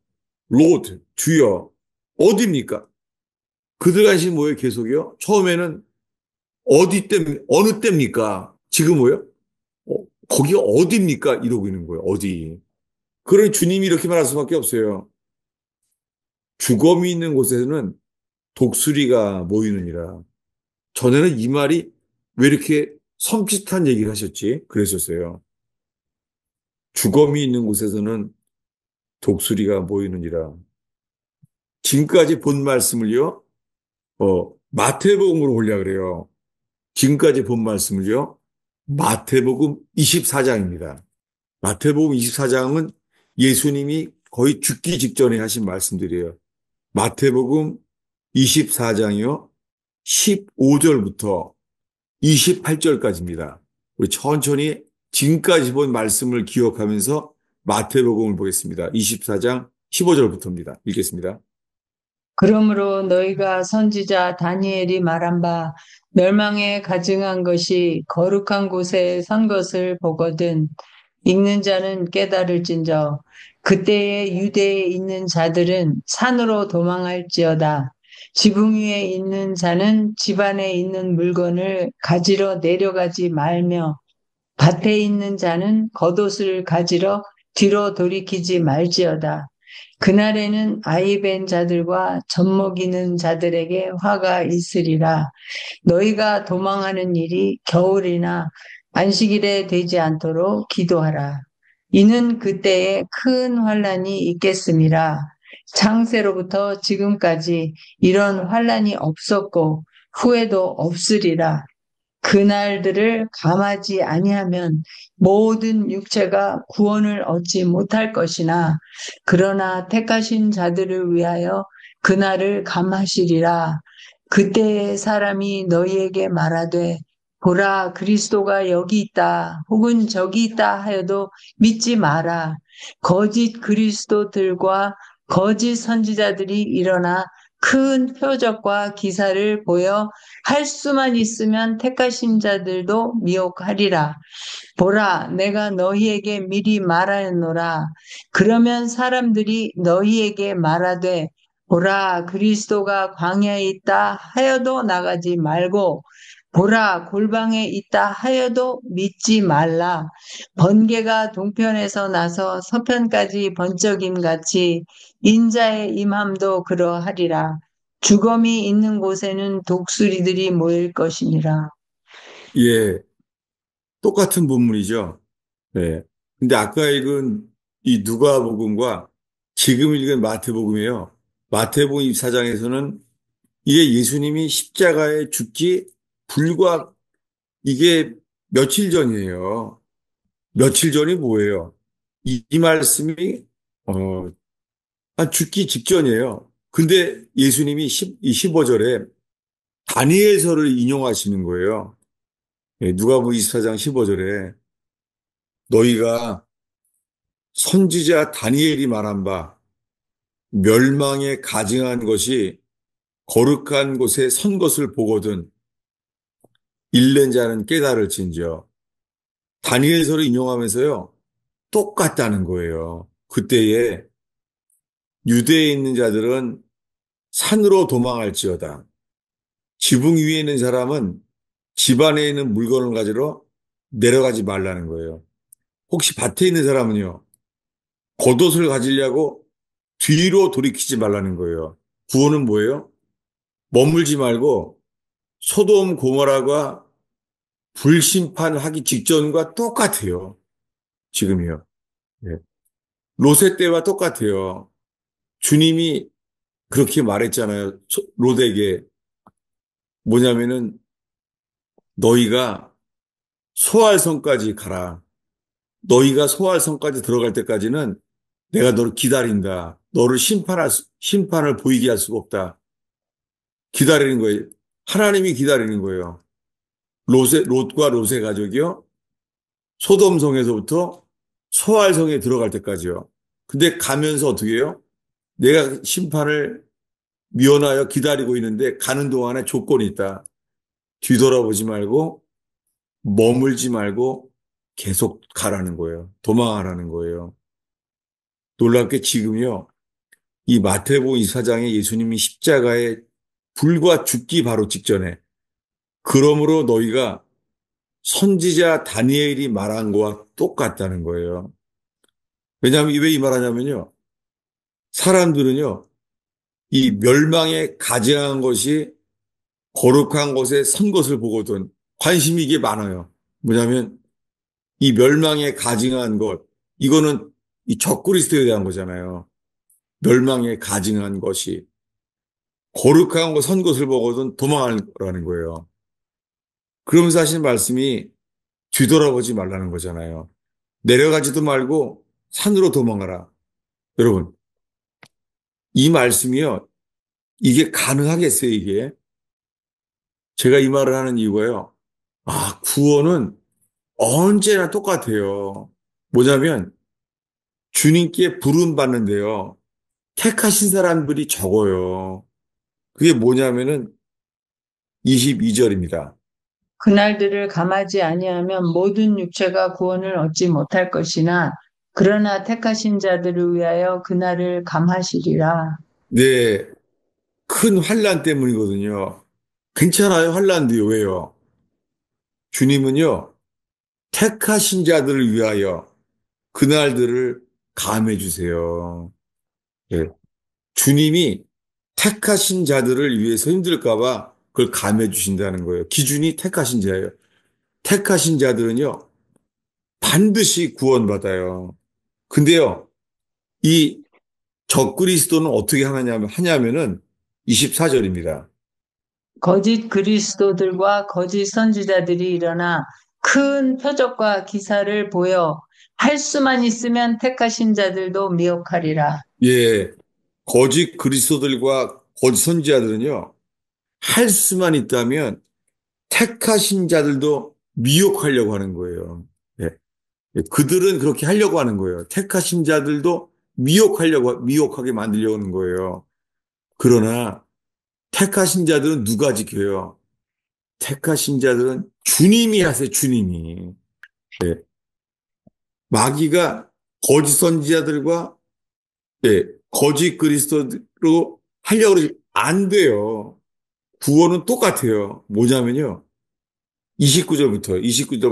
로드, 주여, 어디입니까? 그들 간신 뭐예요, 계속이요? 처음에는 어느 때입니까? 지금 뭐예요? 어, 거기가 어디입니까? 이러고 있는 거예요, 어디. 그러니 주님이 이렇게 말할 수밖에 없어요. 죽음이 있는 곳에는 독수리가 모이느니라. 전에는 이 말이 왜 이렇게 섬찟한 얘기를 하셨지? 그랬었어요. 죽음이 있는 곳에서는 독수리가 모이느니라. 지금까지 본 말씀을요, 마태복음으로 보려고 그래요. 지금까지 본 말씀을요, 마태복음 24장입니다. 마태복음 24장은 예수님이 거의 죽기 직전에 하신 말씀들이에요. 마태복음 24장이요, 15절부터 28절까지입니다. 우리 천천히 지금까지 본 말씀을 기억하면서 마태복음을 보겠습니다. 24장 15절부터입니다. 읽겠습니다. 그러므로 너희가 선지자 다니엘이 말한 바 멸망에 가증한 것이 거룩한 곳에 선 것을 보거든 읽는 자는 깨달을진저 그때에 유대에 있는 자들은 산으로 도망할지어다. 지붕 위에 있는 자는 집 안에 있는 물건을 가지러 내려가지 말며 밭에 있는 자는 겉옷을 가지러 뒤로 돌이키지 말지어다. 그날에는 아이 벤 자들과 젖먹이는 자들에게 화가 있으리라. 너희가 도망하는 일이 겨울이나 안식일에 되지 않도록 기도하라. 이는 그때에 큰 환란이 있겠음이라. 창세로부터 지금까지 이런 환란이 없었고 후에도 없으리라. 그날들을 감하지 아니하면 모든 육체가 구원을 얻지 못할 것이나 그러나 택하신 자들을 위하여 그날을 감하시리라. 그때의 사람이 너희에게 말하되 보라 그리스도가 여기 있다 혹은 저기 있다 하여도 믿지 마라. 거짓 그리스도들과 거짓 선지자들이 일어나 큰 표적과 기사를 보여 할 수만 있으면 택하신 자들도 미혹하리라. 보라, 내가 너희에게 미리 말하였노라. 그러면 사람들이 너희에게 말하되, 보라, 그리스도가 광야에 있다 하여도 나가지 말고, 보라, 골방에 있다 하여도 믿지 말라. 번개가 동편에서 나서 서편까지 번쩍임 같이 인자의 임함도 그러하리라. 죽음이 있는 곳에는 독수리들이 모일 것이니라. 예, 똑같은 본문이죠. 네. 근데 아까 읽은 이 누가복음과 지금 읽은 마태복음이에요. 마태복음 24장에서는 이게 예수님이 십자가에 죽기 불과 이게 며칠 전이에요. 며칠 전이 뭐예요? 이 말씀이 한 죽기 직전이에요. 근데 예수님이 이 15절에 다니엘서를 인용하시는 거예요. 예, 누가복음 24장 15절에 너희가 선지자 다니엘이 말한 바 멸망에 가증한 것이 거룩한 곳에 선 것을 보거든 읽는 자는 깨달을진저. 다니엘서를 인용하면서요. 똑같다는 거예요. 그때에 유대에 있는 자들은 산으로 도망할지어다. 지붕 위에 있는 사람은 집안에 있는 물건을 가지러 내려가지 말라는 거예요. 혹시 밭에 있는 사람은요, 겉옷을 가지려고 뒤로 돌이키지 말라는 거예요. 구호는 뭐예요? 머물지 말고 소돔 고모라가 불심판하기 직전과 똑같아요. 지금이요. 예. 롯의 때와 똑같아요. 주님이 그렇게 말했잖아요. 롯에게 뭐냐면은 너희가 소알성까지 가라. 너희가 소알성까지 들어갈 때까지는 내가 너를 기다린다. 너를 심판을 보이게 할 수가 없다. 기다리는 거예요. 하나님이 기다리는 거예요. 롯과 롯의 가족이요. 소돔성에서부터 소알성에 들어갈 때까지요. 근데 가면서 어떻게 해요? 내가 심판을 미원하여 기다리고 있는데 가는 동안에 조건이 있다. 뒤돌아보지 말고 머물지 말고 계속 가라는 거예요. 도망하라는 거예요. 놀랍게 지금요. 이 마태복음 24장에 예수님이 십자가에 불과 죽기 바로 직전에 그러므로 너희가 선지자 다니엘이 말한 거와 똑같다는 거예요. 왜냐하면 왜 이 말하냐면요. 사람들은요. 이 멸망에 가증한 것이 거룩한 것에 선 것을 보거든 관심이 이게 많아요. 뭐냐면 이 멸망에 가증한 것, 이거는 이 적그리스도에 대한 거잖아요. 멸망에 가증한 것이 거룩한 것, 선 것을 보거든 도망하라는 거예요. 그러면서 하신 말씀이 뒤돌아보지 말라는 거잖아요. 내려가지도 말고 산으로 도망가라. 여러분, 이 말씀이요. 이게 가능하겠어요, 이게? 제가 이 말을 하는 이유가요. 아, 구원은 언제나 똑같아요. 뭐냐면 주님께 부름 받는데요. 택하신 사람들이 적어요. 그게 뭐냐면은 22절입니다. 그날들을 감하지 아니하면 모든 육체가 구원을 얻지 못할 것이나 그러나 택하신 자들을 위하여 그날을 감하시리라. 네, 큰 환난 때문이거든요. 괜찮아요, 환난도요. 왜요? 주님은요, 택하신 자들을 위하여 그날들을 감해 주세요. 예. 주님이 택하신 자들을 위해서 힘들까봐 그걸 감해 주신다는 거예요. 기준이 택하신 자예요. 택하신 자들은요, 반드시 구원받아요. 근데요, 이 적그리스도는 어떻게 하냐면은 24절입니다. 거짓 그리스도들과 거짓 선지자들이 일어나 큰 표적과 기사를 보여 할 수만 있으면 택하신 자들도 미혹하리라. 예, 거짓 그리스도들과 거짓 선지자들은요, 할 수만 있다면 택하신 자들도 미혹하려고 하는 거예요. 예, 예, 그들은 그렇게 하려고 하는 거예요. 택하신 자들도 미혹하게 만들려고 하는 거예요. 그러나 택하신 자들은 누가 지켜요? 택하신 자들은 주님이 하세요, 주님이. 예, 마귀가 거짓 선지자들과 예, 거짓 그리스도로 하려고 그러지 안 돼요. 구원은 똑같아요. 뭐냐면요. 29절부터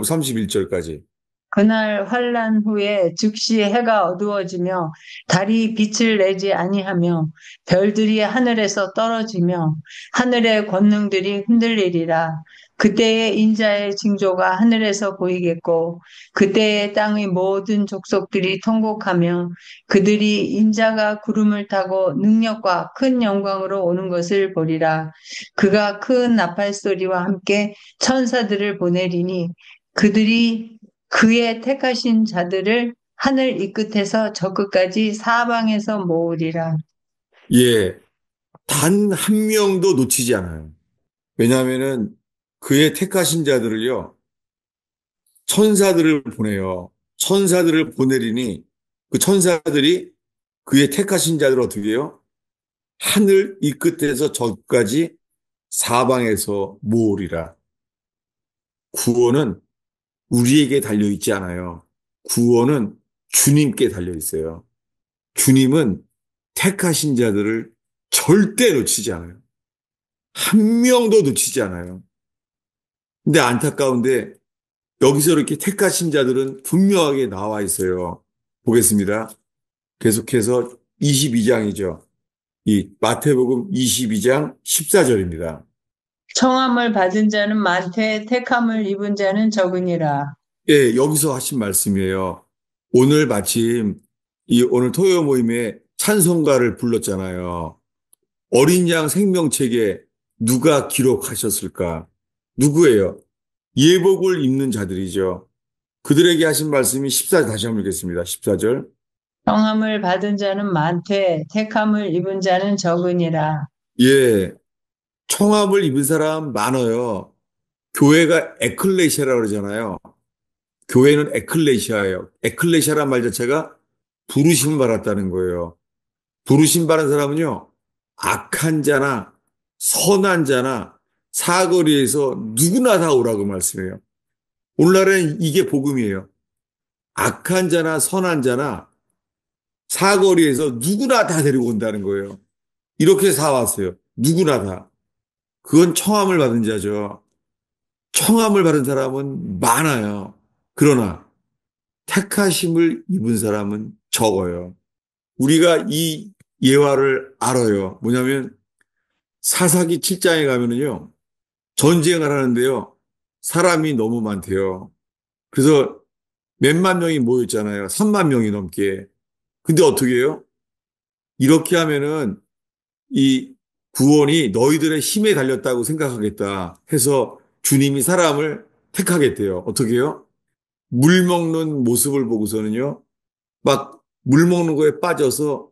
31절까지. 그날 환란 후에 즉시 해가 어두워지며 달이 빛을 내지 아니하며 별들이 하늘에서 떨어지며 하늘의 권능들이 흔들리리라. 그때에 인자의 징조가 하늘에서 보이겠고 그때에 땅의 모든 족속들이 통곡하며 그들이 인자가 구름을 타고 능력과 큰 영광으로 오는 것을 보리라. 그가 큰 나팔 소리와 함께 천사들을 보내리니 그들이 그의 택하신 자들을 하늘 이 끝에서 저 끝까지 사방에서 모으리라. 예, 단 한 명도 놓치지 않아요. 왜냐하면은 그의 택하신 자들을요, 천사들을 보내요. 천사들을 보내리니 그 천사들이 그의 택하신 자들을 어떻게 해요? 하늘 이 끝에서 저까지 사방에서 모으리라. 구원은 우리에게 달려있지 않아요. 구원은 주님께 달려있어요. 주님은 택하신 자들을 절대 놓치지 않아요. 한 명도 놓치지 않아요. 근데 안타까운데 여기서 이렇게 택하신 자들은 분명하게 나와 있어요. 보겠습니다. 계속해서 22장이죠. 이 마태복음 22장 14절입니다. 청함을 받은 자는 많되 택함을 입은 자는 적으니라. 예, 여기서 하신 말씀이에요. 오늘 마침 이 오늘 토요 모임에 찬송가를 불렀잖아요. 어린 양 생명책에 누가 기록하셨을까? 누구예요? 예복을 입는 자들이죠. 그들에게 하신 말씀이 14절 다시 한번 읽겠습니다. 14절. 청함을 받은 자는 많되 택함을 입은 자는 적으니라. 예, 청함을 입은 사람 많아요. 교회가 에클레시아라고 그러잖아요. 교회는 에클레시아예요. 에클레시아란 말 자체가 부르심을 받았다는 거예요. 부르심 받은 사람은요, 악한 자나 선한 자나 사거리에서 누구나 다 오라고 말씀해요. 오늘날엔 이게 복음이에요. 악한 자나 선한 자나 사거리에서 누구나 다 데리고 온다는 거예요. 이렇게 사왔어요. 누구나 다. 그건 청함을 받은 자죠. 청함을 받은 사람은 많아요. 그러나 택하심을 입은 사람은 적어요. 우리가 이 예화를 알아요. 뭐냐면 사사기 7장에 가면은요. 전쟁을 하는데요. 사람이 너무 많대요. 그래서 몇만 명이 모였잖아요. 3만 명이 넘게. 근데 어떻게 해요? 이렇게 하면은 이 구원이 너희들의 힘에 달렸다고 생각하겠다 해서 주님이 사람을 택하겠대요. 어떻게 해요? 물 먹는 모습을 보고서는요. 막 물 먹는 거에 빠져서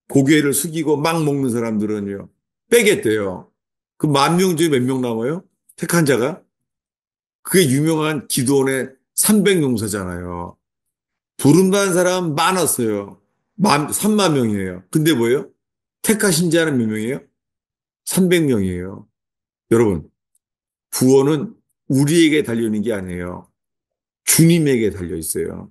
고개를 숙이고 막 먹는 사람들은요. 빼겠대요. 그 만 명 중에 몇 명 남아요? 택한 자가? 그게 유명한 기도원의 300용사잖아요. 부름받은 사람 많았어요. 3만 명이에요. 근데 뭐예요? 택하신 자는 몇 명이에요? 300명이에요. 여러분, 구원은 우리에게 달려있는 게 아니에요. 주님에게 달려 있어요.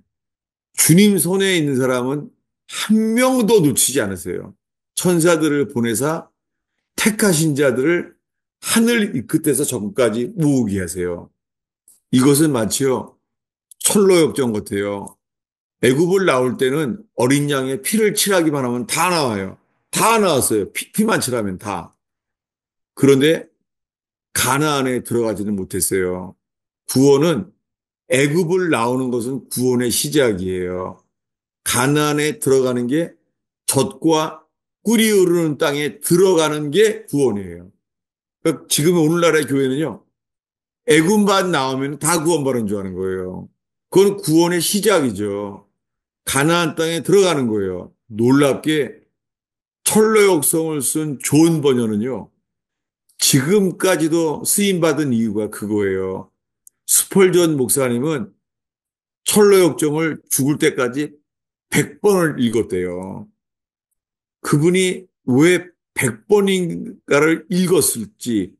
주님 손에 있는 사람은 한 명도 놓치지 않으세요. 천사들을 보내사 택하신 자들을 하늘 이 끝에서 저 끝까지 모으게 하세요. 이것은 마치요 철로역정 같아요. 애굽을 나올 때는 어린 양의 피를 칠하기만 하면 다 나와요. 다 나왔어요. 피만 칠하면 다. 그런데 가나안에 들어가지는 못했어요. 구원은 애굽을 나오는 것은 구원의 시작이에요. 가나안에 들어가는 게 젖과 꿀이 흐르는 땅에 들어가는 게 구원이에요. 그러니까 지금 오늘날의 교회는요. 애굽만 나오면 다 구원받은 줄 아는 거예요. 그건 구원의 시작이죠. 가나안 땅에 들어가는 거예요. 놀랍게 철로 역성을 쓴 존 번연은요. 지금까지도 쓰임받은 이유가 그거예요. 스펄전 목사님은 철로 역정을 죽을 때까지 100번을 읽었대요. 그분이 왜 100번인가를 읽었을지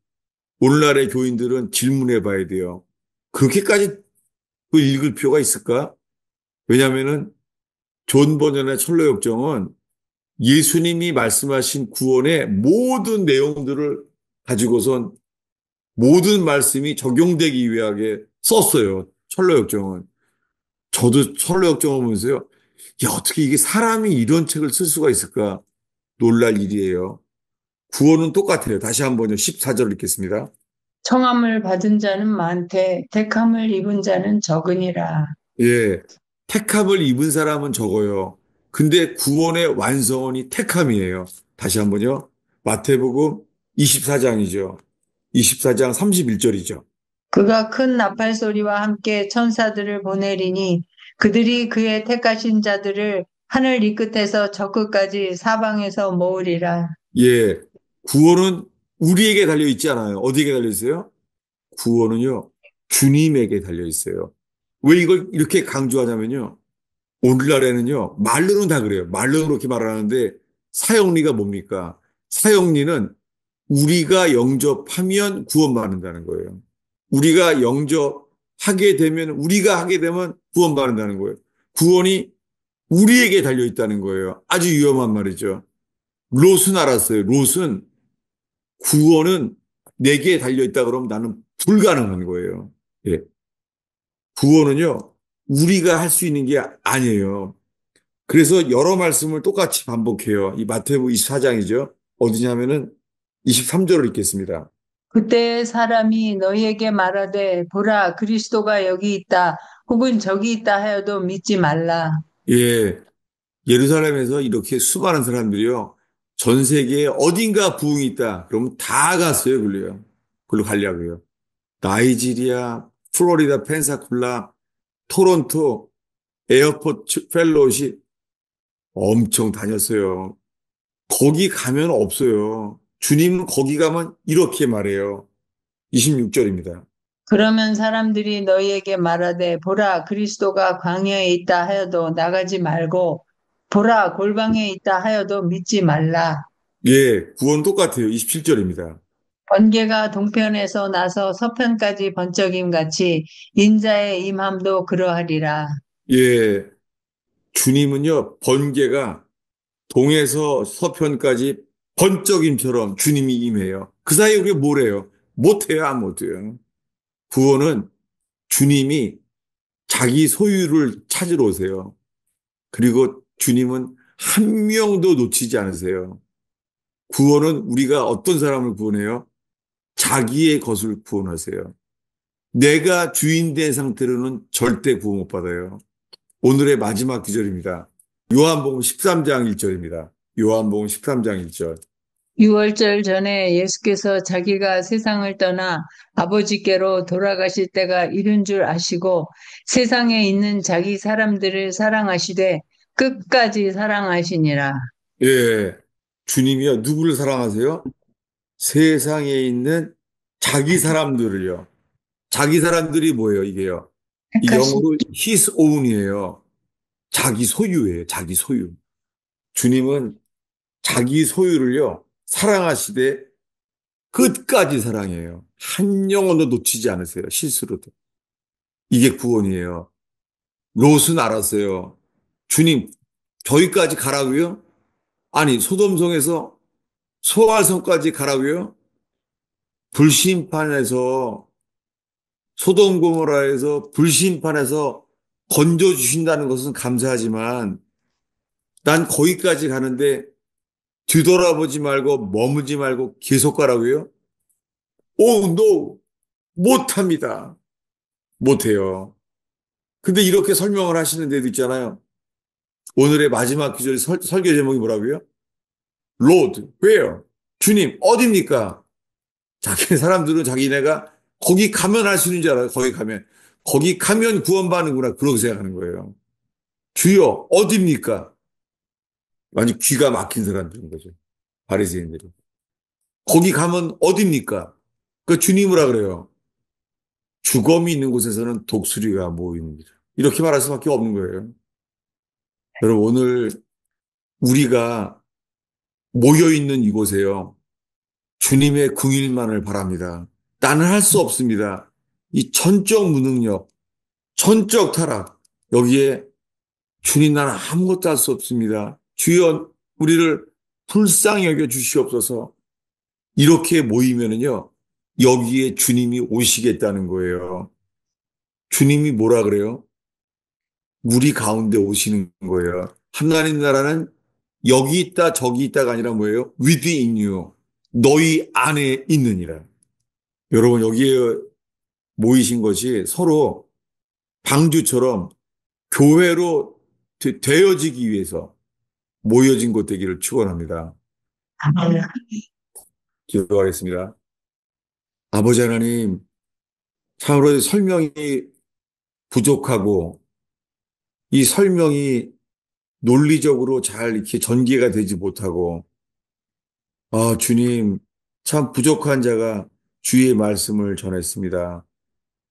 오늘날의 교인들은 질문해 봐야 돼요. 그렇게까지 그 읽을 필요가 있을까? 왜냐하면은 존 버전의 철로 역정은 예수님이 말씀하신 구원의 모든 내용들을 가지고선 모든 말씀이 적용되기 위하게 썼어요. 철로 역정은. 저도 철로 역정을 보면서요. 야, 어떻게 이게 사람이 이런 책을 쓸 수가 있을까? 놀랄 일이에요. 구원은 똑같아요. 다시 한번요. 14절 읽겠습니다. 청함을 받은 자는 많되 택함을 입은 자는 적으니라. 예. 택함을 입은 사람은 적어요. 근데 구원의 완성원이 택함이에요. 다시 한번요. 마태복음 24장이죠. 24장 31절이죠. 그가 큰 나팔 소리와 함께 천사들을 보내리니 그들이 그의 택하신 자들을 하늘 이 끝에서 저 끝까지 사방에서 모으리라. 예. 구원은 우리에게 달려 있지 않아요. 어디에게 달려 있어요? 구원은요. 주님에게 달려 있어요. 왜 이걸 이렇게 강조하냐면요. 오늘날에는요. 말로는 다 그래요. 말로는 그렇게 말하는데 사용리가 뭡니까? 사용리는 우리가 영접하면 구원받는다는 거예요. 우리가 영접하게 되면, 우리가 하게 되면 구원받는다는 거예요. 구원이 우리에게 달려 있다는 거예요. 아주 위험한 말이죠. 롯은 알았어요. 롯은 구원은 내게 달려 있다 그러면 나는 불가능한 거예요. 예. 구원은요, 우리가 할 수 있는 게 아니에요. 그래서 여러 말씀을 똑같이 반복해요. 이 마태복음 24장이죠. 어디냐면은 23절을 읽겠습니다. 그때 사람이 너희에게 말하되 보라 그리스도가 여기 있다 혹은 저기 있다 하여도 믿지 말라. 예, 예루살렘에서 이렇게 수많은 사람들이요. 전 세계에 어딘가 부흥이 있다. 그러면 다 갔어요, 그래요. 그걸로 가려고요. 나이지리아, 플로리다, 펜사콜라, 토론토, 에어포트 펠로우십 엄청 다녔어요. 거기 가면 없어요. 주님은 거기 가면 이렇게 말해요. 26절입니다. 그러면 사람들이 너희에게 말하되 보라 그리스도가 광야에 있다 하여도 나가지 말고 보라 골방에 있다 하여도 믿지 말라. 예, 구원 똑같아요. 27절입니다. 번개가 동편에서 나서 서편까지 번쩍임 같이 인자의 임함도 그러하리라. 예, 주님은요, 번개가 동에서 서편까지 번쩍임처럼 주님이 임해요. 그 사이에 우리가 뭘 해요? 못해요, 아무것도요. 구원은 주님이 자기 소유를 찾으러 오세요. 그리고 주님은 한 명도 놓치지 않으세요. 구원은 우리가 어떤 사람을 구원해요? 자기의 것을 구원하세요. 내가 주인 된 상태로는 절대 구원 못 받아요. 오늘의 마지막 기절입니다. 요한복음 13장 1절입니다. 요한복음 13장 1절. 유월절 전에 예수께서 자기가 세상을 떠나 아버지께로 돌아가실 때가 이른 줄 아시고 세상에 있는 자기 사람들을 사랑하시되 끝까지 사랑하시니라. 예. 주님이요. 누구를 사랑하세요? 세상에 있는 자기 사람들을요. 자기 사람들이 뭐예요, 이게요? 이 택하신 영어로 his own이에요. 자기 소유예요, 자기 소유. 주님은 자기 소유를요, 사랑하시되 끝까지 사랑해요. 한 영혼도 놓치지 않으세요, 실수로도. 이게 구원이에요. 롯은 알았어요. 주님, 저기까지 가라고요? 아니, 소돔성에서 소알성까지 가라고요? 불심판에서 소돔 고모라에서 불심판에서 건져주신다는 것은 감사하지만 난 거기까지 가는데 뒤돌아보지 말고 머무지 말고 계속 가라고요? 오, 노, 못합니다. 못해요. 근데 이렇게 설명을 하시는 데도 있잖아요. 오늘의 마지막 기절 설교 제목이 뭐라고요? Lord, where? 주님, 어딥니까? 자기 사람들은 자기네가 거기 가면 할 수 있는 줄 알아요. 거기 가면. 거기 가면 구원받는구나. 그렇게 생각하는 거예요. 주여, 어딥니까? 완전 귀가 막힌 사람들인 거죠. 바리새인들이. 거기 가면 어딥니까? 그 주님이라 그래요. 죽음이 있는 곳에서는 독수리가 모입니다. 이렇게 말할 수밖에 없는 거예요. 여러분, 오늘 우리가 모여 있는 이곳에요. 주님의 긍일만을 바랍니다. 나는 할 수 없습니다. 이 전적 무능력, 전적 타락, 여기에 주님 나는 아무것도 할 수 없습니다. 주여 우리를 불쌍히 여겨 주시옵소서. 이렇게 모이면은요, 여기에 주님이 오시겠다는 거예요. 주님이 뭐라 그래요? 우리 가운데 오시는 거예요. 하나님 나라는 여기 있다 저기 있다가 아니라 뭐예요? within you. 너희 안에 있느니라. 여러분 여기에 모이신 것이 서로 방주처럼 교회로 되어지기 위해서 모여진 것 되기를 축원합니다. 기도하겠습니다. 아버지 하나님, 참으로 설명이 부족하고 이 설명이 논리적으로 잘 이렇게 전개가 되지 못하고 아, 주님, 참 부족한 자가 주의 말씀을 전했습니다.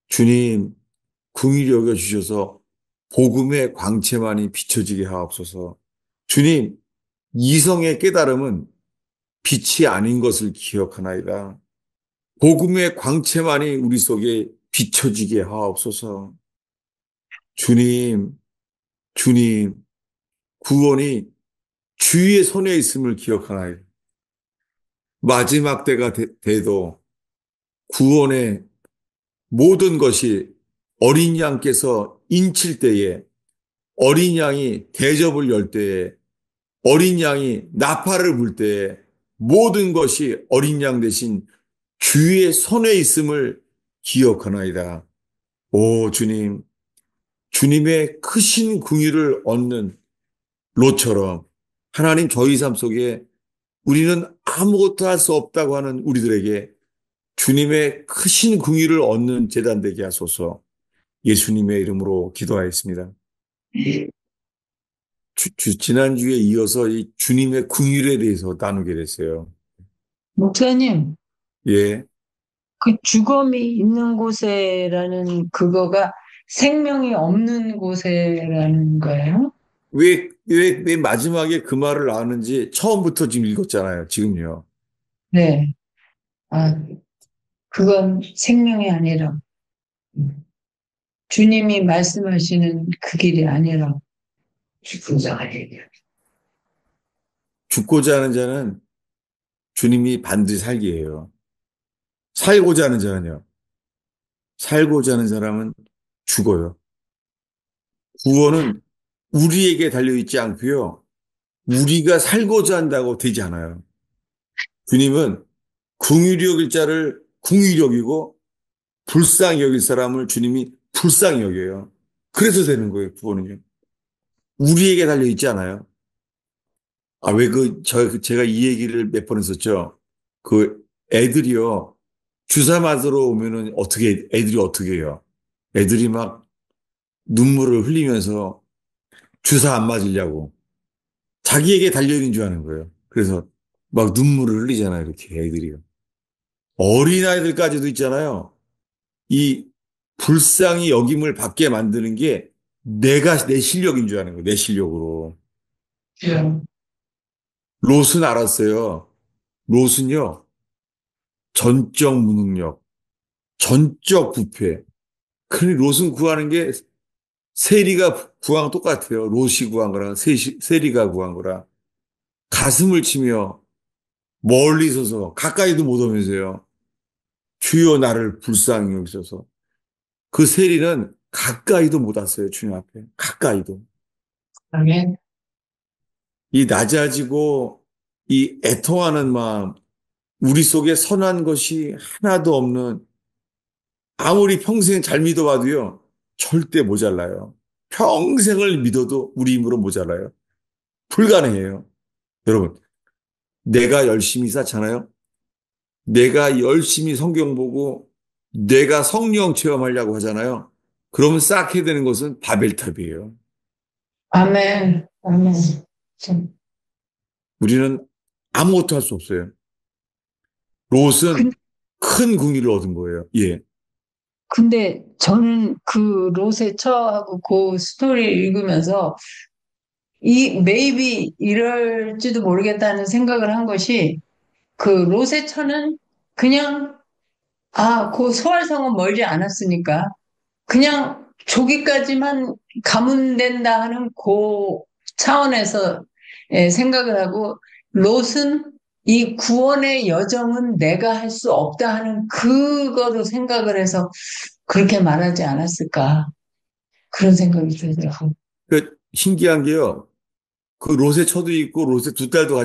주님, 긍휼히 여겨 주셔서 복음의 광채만이 비춰지게 하옵소서. 주님, 이성의 깨달음은 빛이 아닌 것을 기억하나이다. 복음의 광채만이 우리 속에 비춰지게 하옵소서. 주님, 주님, 구원이 주의 손에 있음을 기억하나이다. 마지막 때가 돼도 구원의 모든 것이 어린 양께서 인칠 때에, 어린 양이 대접을 열 때에, 어린 양이 나팔을 불 때에 모든 것이 어린 양 대신 주의 손에 있음을 기억하나이다. 오, 주님, 주님의 크신 궁유를 얻는 롯처럼 하나님 저희 삶 속에 우리는 아무것도 할 수 없다고 하는 우리들에게 주님의 크신 궁유를 얻는 제단 되게 하소서. 예수님의 이름으로 기도하였습니다. 지난주에 이어서 이 주님의 궁율에 대해서 나누게 됐어요. 목사님, 예. 그 죽음이 있는 곳에라는 그거가 생명이 없는 곳에라는 거예요? 왜 마지막에 그 말을 나왔는지 처음부터 지금 읽었잖아요. 지금요. 네. 아, 그건 생명이 아니라 주님이 말씀하시는 그 길이 아니라 죽고자 하리라. 죽고자 하는 자는 주님이 반드시 살게 해요. 살고자 하는 자는요. 살고자 하는 사람은 죽어요. 구원은 우리에게 달려있지 않고요. 우리가 살고자 한다고 되지 않아요. 주님은 궁유리 여길 자를 궁유리 여기고 불쌍히 여길 사람을 주님이 불쌍히 여겨요. 그래서 되는 거예요, 구원은요. 우리에게 달려있지 않아요. 아, 제가 이 얘기를 몇 번 했었죠. 그 애들이요, 주사 맞으러 오면은 애들이 어떻게 해요? 애들이 막 눈물을 흘리면서 주사 안 맞으려고 자기에게 달려있는 줄 아는 거예요. 그래서 막 눈물을 흘리잖아요, 이렇게 애들이요. 어린아이들까지도 있잖아요. 이 불쌍히 여김을 받게 만드는 게 내 실력인 줄 아는 거예요, 내 실력으로. 예. 롯은 알았어요. 롯은요, 전적 무능력, 전적 부패. 그러니 롯은 구하는 게 세리가 구한 거 똑같아요. 롯이 구한 거랑 세리가 구한 거랑. 가슴을 치며 멀리 서서 가까이도 못 오면서요. 주여 나를 불쌍히 여기소서. 그 세리는 가까이도 못 왔어요. 주님 앞에. 가까이도. 아멘. 이 낮아지고 이 애통하는 마음, 우리 속에 선한 것이 하나도 없는 아무리 평생 잘 믿어봐도요, 절대 모자라요. 평생을 믿어도 우리 힘으로 모자라요. 불가능해요. 여러분, 내가 열심히 쌓잖아요. 내가 열심히 성경 보고 내가 성령 체험하려고 하잖아요. 그러면 쌓게 되는 것은 바벨탑이에요. 아멘. 아멘. 참. 우리는 아무것도 할 수 없어요. 롯은 근- 큰 궁리를 얻은 거예요. 예. 근데 저는 그 롯의 처하고 그 스토리 읽으면서 이 maybe 이럴지도 모르겠다는 생각을 한 것이 그 롯의 처는 그냥 그 소알성은 멀지 않았으니까 그냥 조기까지만 가면 된다 하는 그 차원에서 생각을 하고 롯은 이 구원의 여정은 내가 할 수 없다 하는 그거로 생각을 해서 그렇게 말하지 않았을까 그런 생각이 들더라고요. 그 신기한 게요. 그 롯의 처도 있고 롯의 두 딸도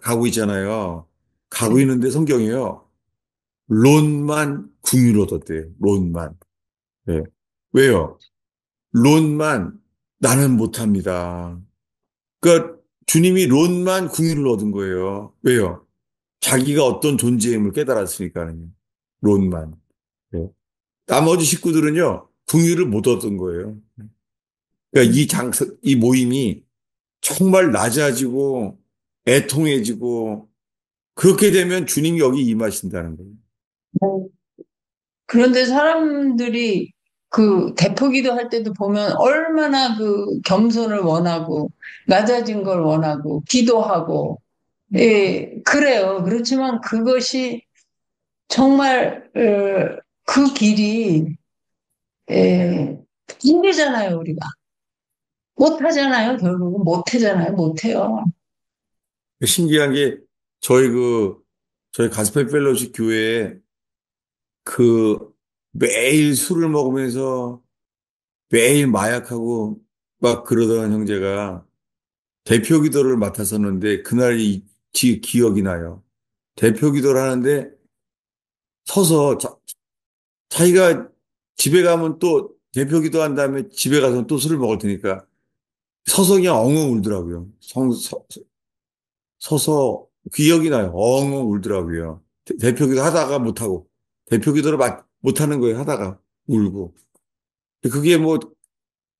가고 있잖아요. 가고 있는데 성경이요. 롯만 궁유를 얻었대요. 롯만. 예. 왜요? 롯만 나는 못합니다. 그러니까 주님이 롯만 궁유를 얻은 거예요. 왜요? 자기가 어떤 존재임을 깨달았으니까요. 롯만. 예. 나머지 식구들은요, 궁유를 못 얻은 거예요. 그러니까 이 모임이 정말 낮아지고 애통해지고 그렇게 되면 주님이 여기 임하신다는 거예요. 그런데 사람들이 그 대포기도 할 때도 보면 얼마나 그 겸손을 원하고 낮아진 걸 원하고 기도하고 그래요. 그렇지만 그것이 정말 그 길이 힘들잖아요, 우리가. 못하잖아요, 결국은 못하잖아요, 못해요. 신기한 게 저희 저희 가스펠 펠로시 교회에 그 매일 술을 먹으면서 매일 마약하고 막 그러던 형제가 대표 기도를 맡았었는데 그날이 기억이 나요. 대표 기도를 하는데 서서 자기가 집에 가면 또 대표 기도한 다음에 집에 가서 또 술을 먹을 테니까 서서 그냥 엉엉 울더라고요. 서서 기억이 나요. 엉엉 울더라고요. 대표 기도 하다가 못하고 대표 기도를 못하는 거예요. 하다가 울고. 그게 뭐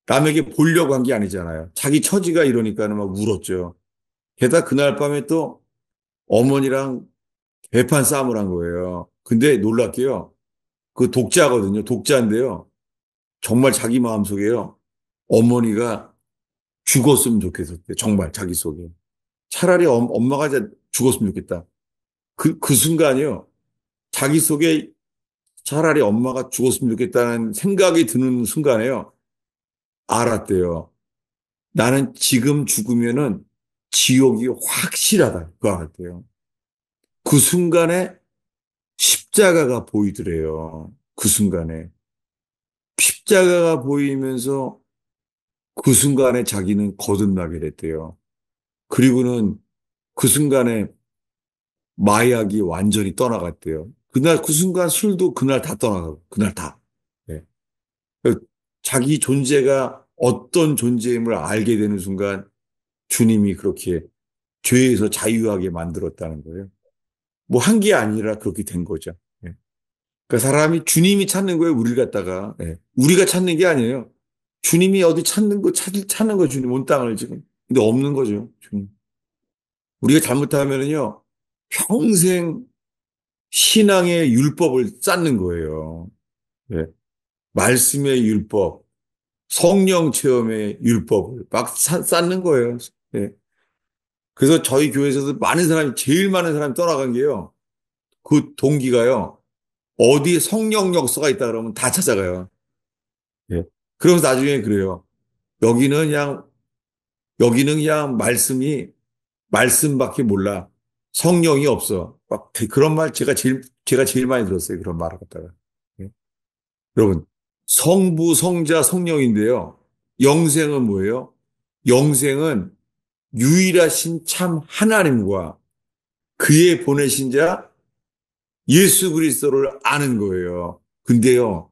남에게 보려고 한 게 아니잖아요. 자기 처지가 이러니까는 막 울었죠. 게다가 그날 밤에 또 어머니랑 배판 싸움을 한 거예요. 근데 놀랍게요. 그 독자거든요. 독자인데요. 정말 자기 마음속에요. 어머니가 죽었으면 좋겠었대. 정말 자기 속에. 차라리 엄마가 죽었으면 좋겠다. 그 순간이요. 자기 속에 차라리 엄마가 죽었으면 좋겠다는 생각이 드는 순간에요. 알았대요. 나는 지금 죽으면은 지옥이 확실하다. 그거 알았대요. 그 순간에 십자가가 보이더래요. 그 순간에. 십자가가 보이면서 그 순간에 자기는 거듭나게 됐대요. 그리고는 그 순간에 마약이 완전히 떠나갔대요. 그날 그 순간 술도 그날 다 떠나가고 그날 다. 네. 그 자기 존재가 어떤 존재임을 알게 되는 순간 주님이 그렇게 죄에서 자유하게 만들었다는 거예요. 뭐 한 게 아니라 그렇게 된 거죠. 예. 그러니까 사람이 주님이 찾는 거예요. 우리를 갖다가. 예. 우리가 찾는 게 아니에요. 주님이 어디 찾는 거 주님 온 땅을 지금. 근데 없는 거죠. 주님. 우리가 잘못하면은요. 평생 신앙의 율법을 쌓는 거예요. 예. 말씀의 율법, 성령 체험의 율법을 막 쌓는 거예요. 예. 그래서 저희 교회에서도 제일 많은 사람이 떠나간 게요. 그 동기가요. 어디에 성령 역사가 있다 그러면 다 찾아가요. 예. 그러면서 나중에 그래요. 여기는 그냥, 여기는 그냥 말씀밖에 몰라. 성령이 없어. 막 그런 말 제가 제일 많이 들었어요. 그런 말을 갖다가. 예. 여러분, 성부, 성자, 성령인데요. 영생은 뭐예요? 영생은 유일하신 참 하나님과 그의 보내신 자 예수 그리스도를 아는 거예요. 근데요,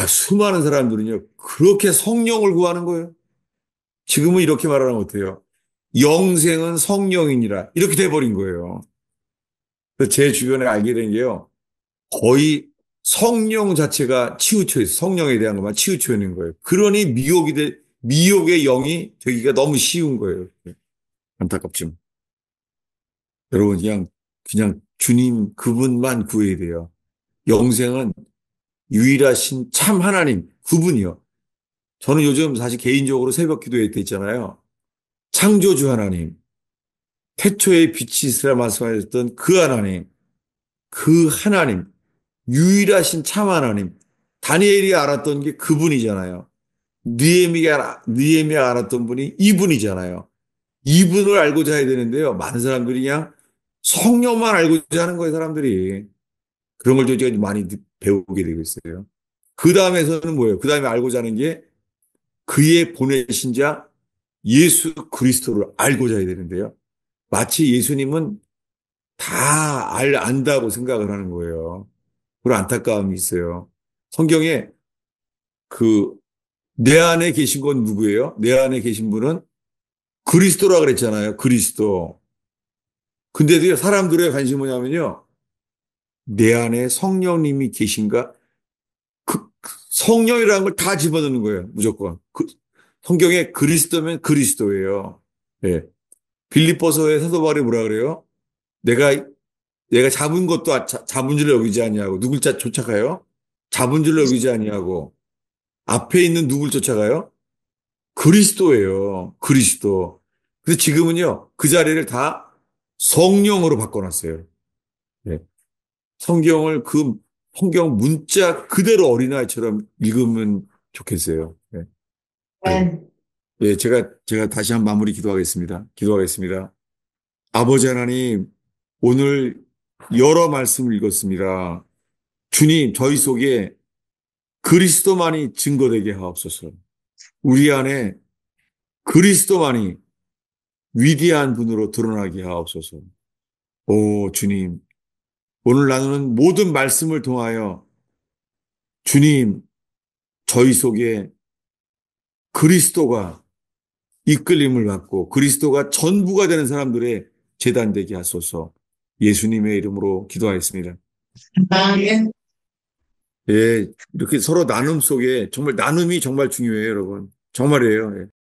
수많은 사람들은요, 그렇게 성령을 구하는 거예요. 지금은 이렇게 말하면 어때요? 영생은 성령이니라. 이렇게 돼버린 거예요. 그래서 제 주변에 알게 된 게요, 거의 성령 자체가 치우쳐 있어. 성령에 대한 것만 치우쳐 있는 거예요. 그러니 미혹의 영이 되기가 너무 쉬운 거예요. 안타깝지만. 여러분, 그냥 주님 그분만 구해야 돼요. 영생은 유일하신 참 하나님, 그분이요. 저는 요즘 사실 개인적으로 새벽 기도회 때 있잖아요. 창조주 하나님, 태초에 빛이 있으라 말씀하셨던 그 하나님, 유일하신 참 하나님, 다니엘이 알았던 게 그분이잖아요. 느헤미야 알았던 분이 이분이잖아요. 이분을 알고자 해야 되는데요. 많은 사람들이 그냥 성령만 알고자 하는 거예요, 사람들이. 그런 걸 제가 많이 배우게 되고 있어요. 그 다음에서는 뭐예요? 그 다음에 알고자 하는 게 그의 보내신 자 예수 그리스도를 알고자 해야 되는데요. 마치 예수님은 다 안다고 생각을 하는 거예요. 그런 안타까움이 있어요. 성경에 그 내 안에 계신 건 누구예요? 내 안에 계신 분은 그리스도라 그랬잖아요. 그리스도. 근데도요, 사람들의 관심이 뭐냐면요. 내 안에 성령님이 계신가? 성령이라는 걸 다 집어넣는 거예요. 무조건. 성경에 그리스도면 그리스도예요. 예. 빌립보서의 사도 바울이 뭐라 그래요? 내가 내가 잡은 것도 잡은 줄 여기지 아니하고 누굴 쫓아가요? 잡은 줄 여기지 아니하고 앞에 있는 누굴 쫓아가요? 그리스도예요. 그리스도. 근데 지금은요, 그 자리를 다 성령으로 바꿔놨어요. 예. 성경을 성경 문자 그대로 어린아이처럼 읽으면 좋겠어요. 예. 예. 네. 예, 제가 다시 한 마무리 기도하겠습니다. 아버지 하나님, 오늘 여러 말씀을 읽었습니다. 주님, 저희 속에 그리스도만이 증거되게 하옵소서. 우리 안에 그리스도만이 위대한 분으로 드러나게 하옵소서. 오, 주님, 오늘 나누는 모든 말씀을 통하여 주님, 저희 속에 그리스도가 이끌림을 받고 그리스도가 전부가 되는 사람들의 제단 되게 하소서. 예수님의 이름으로 기도하였습니다. 아멘. 예, 이렇게 서로 나눔 속에 정말 나눔이 정말 중요해요, 여러분. 정말이에요. 예.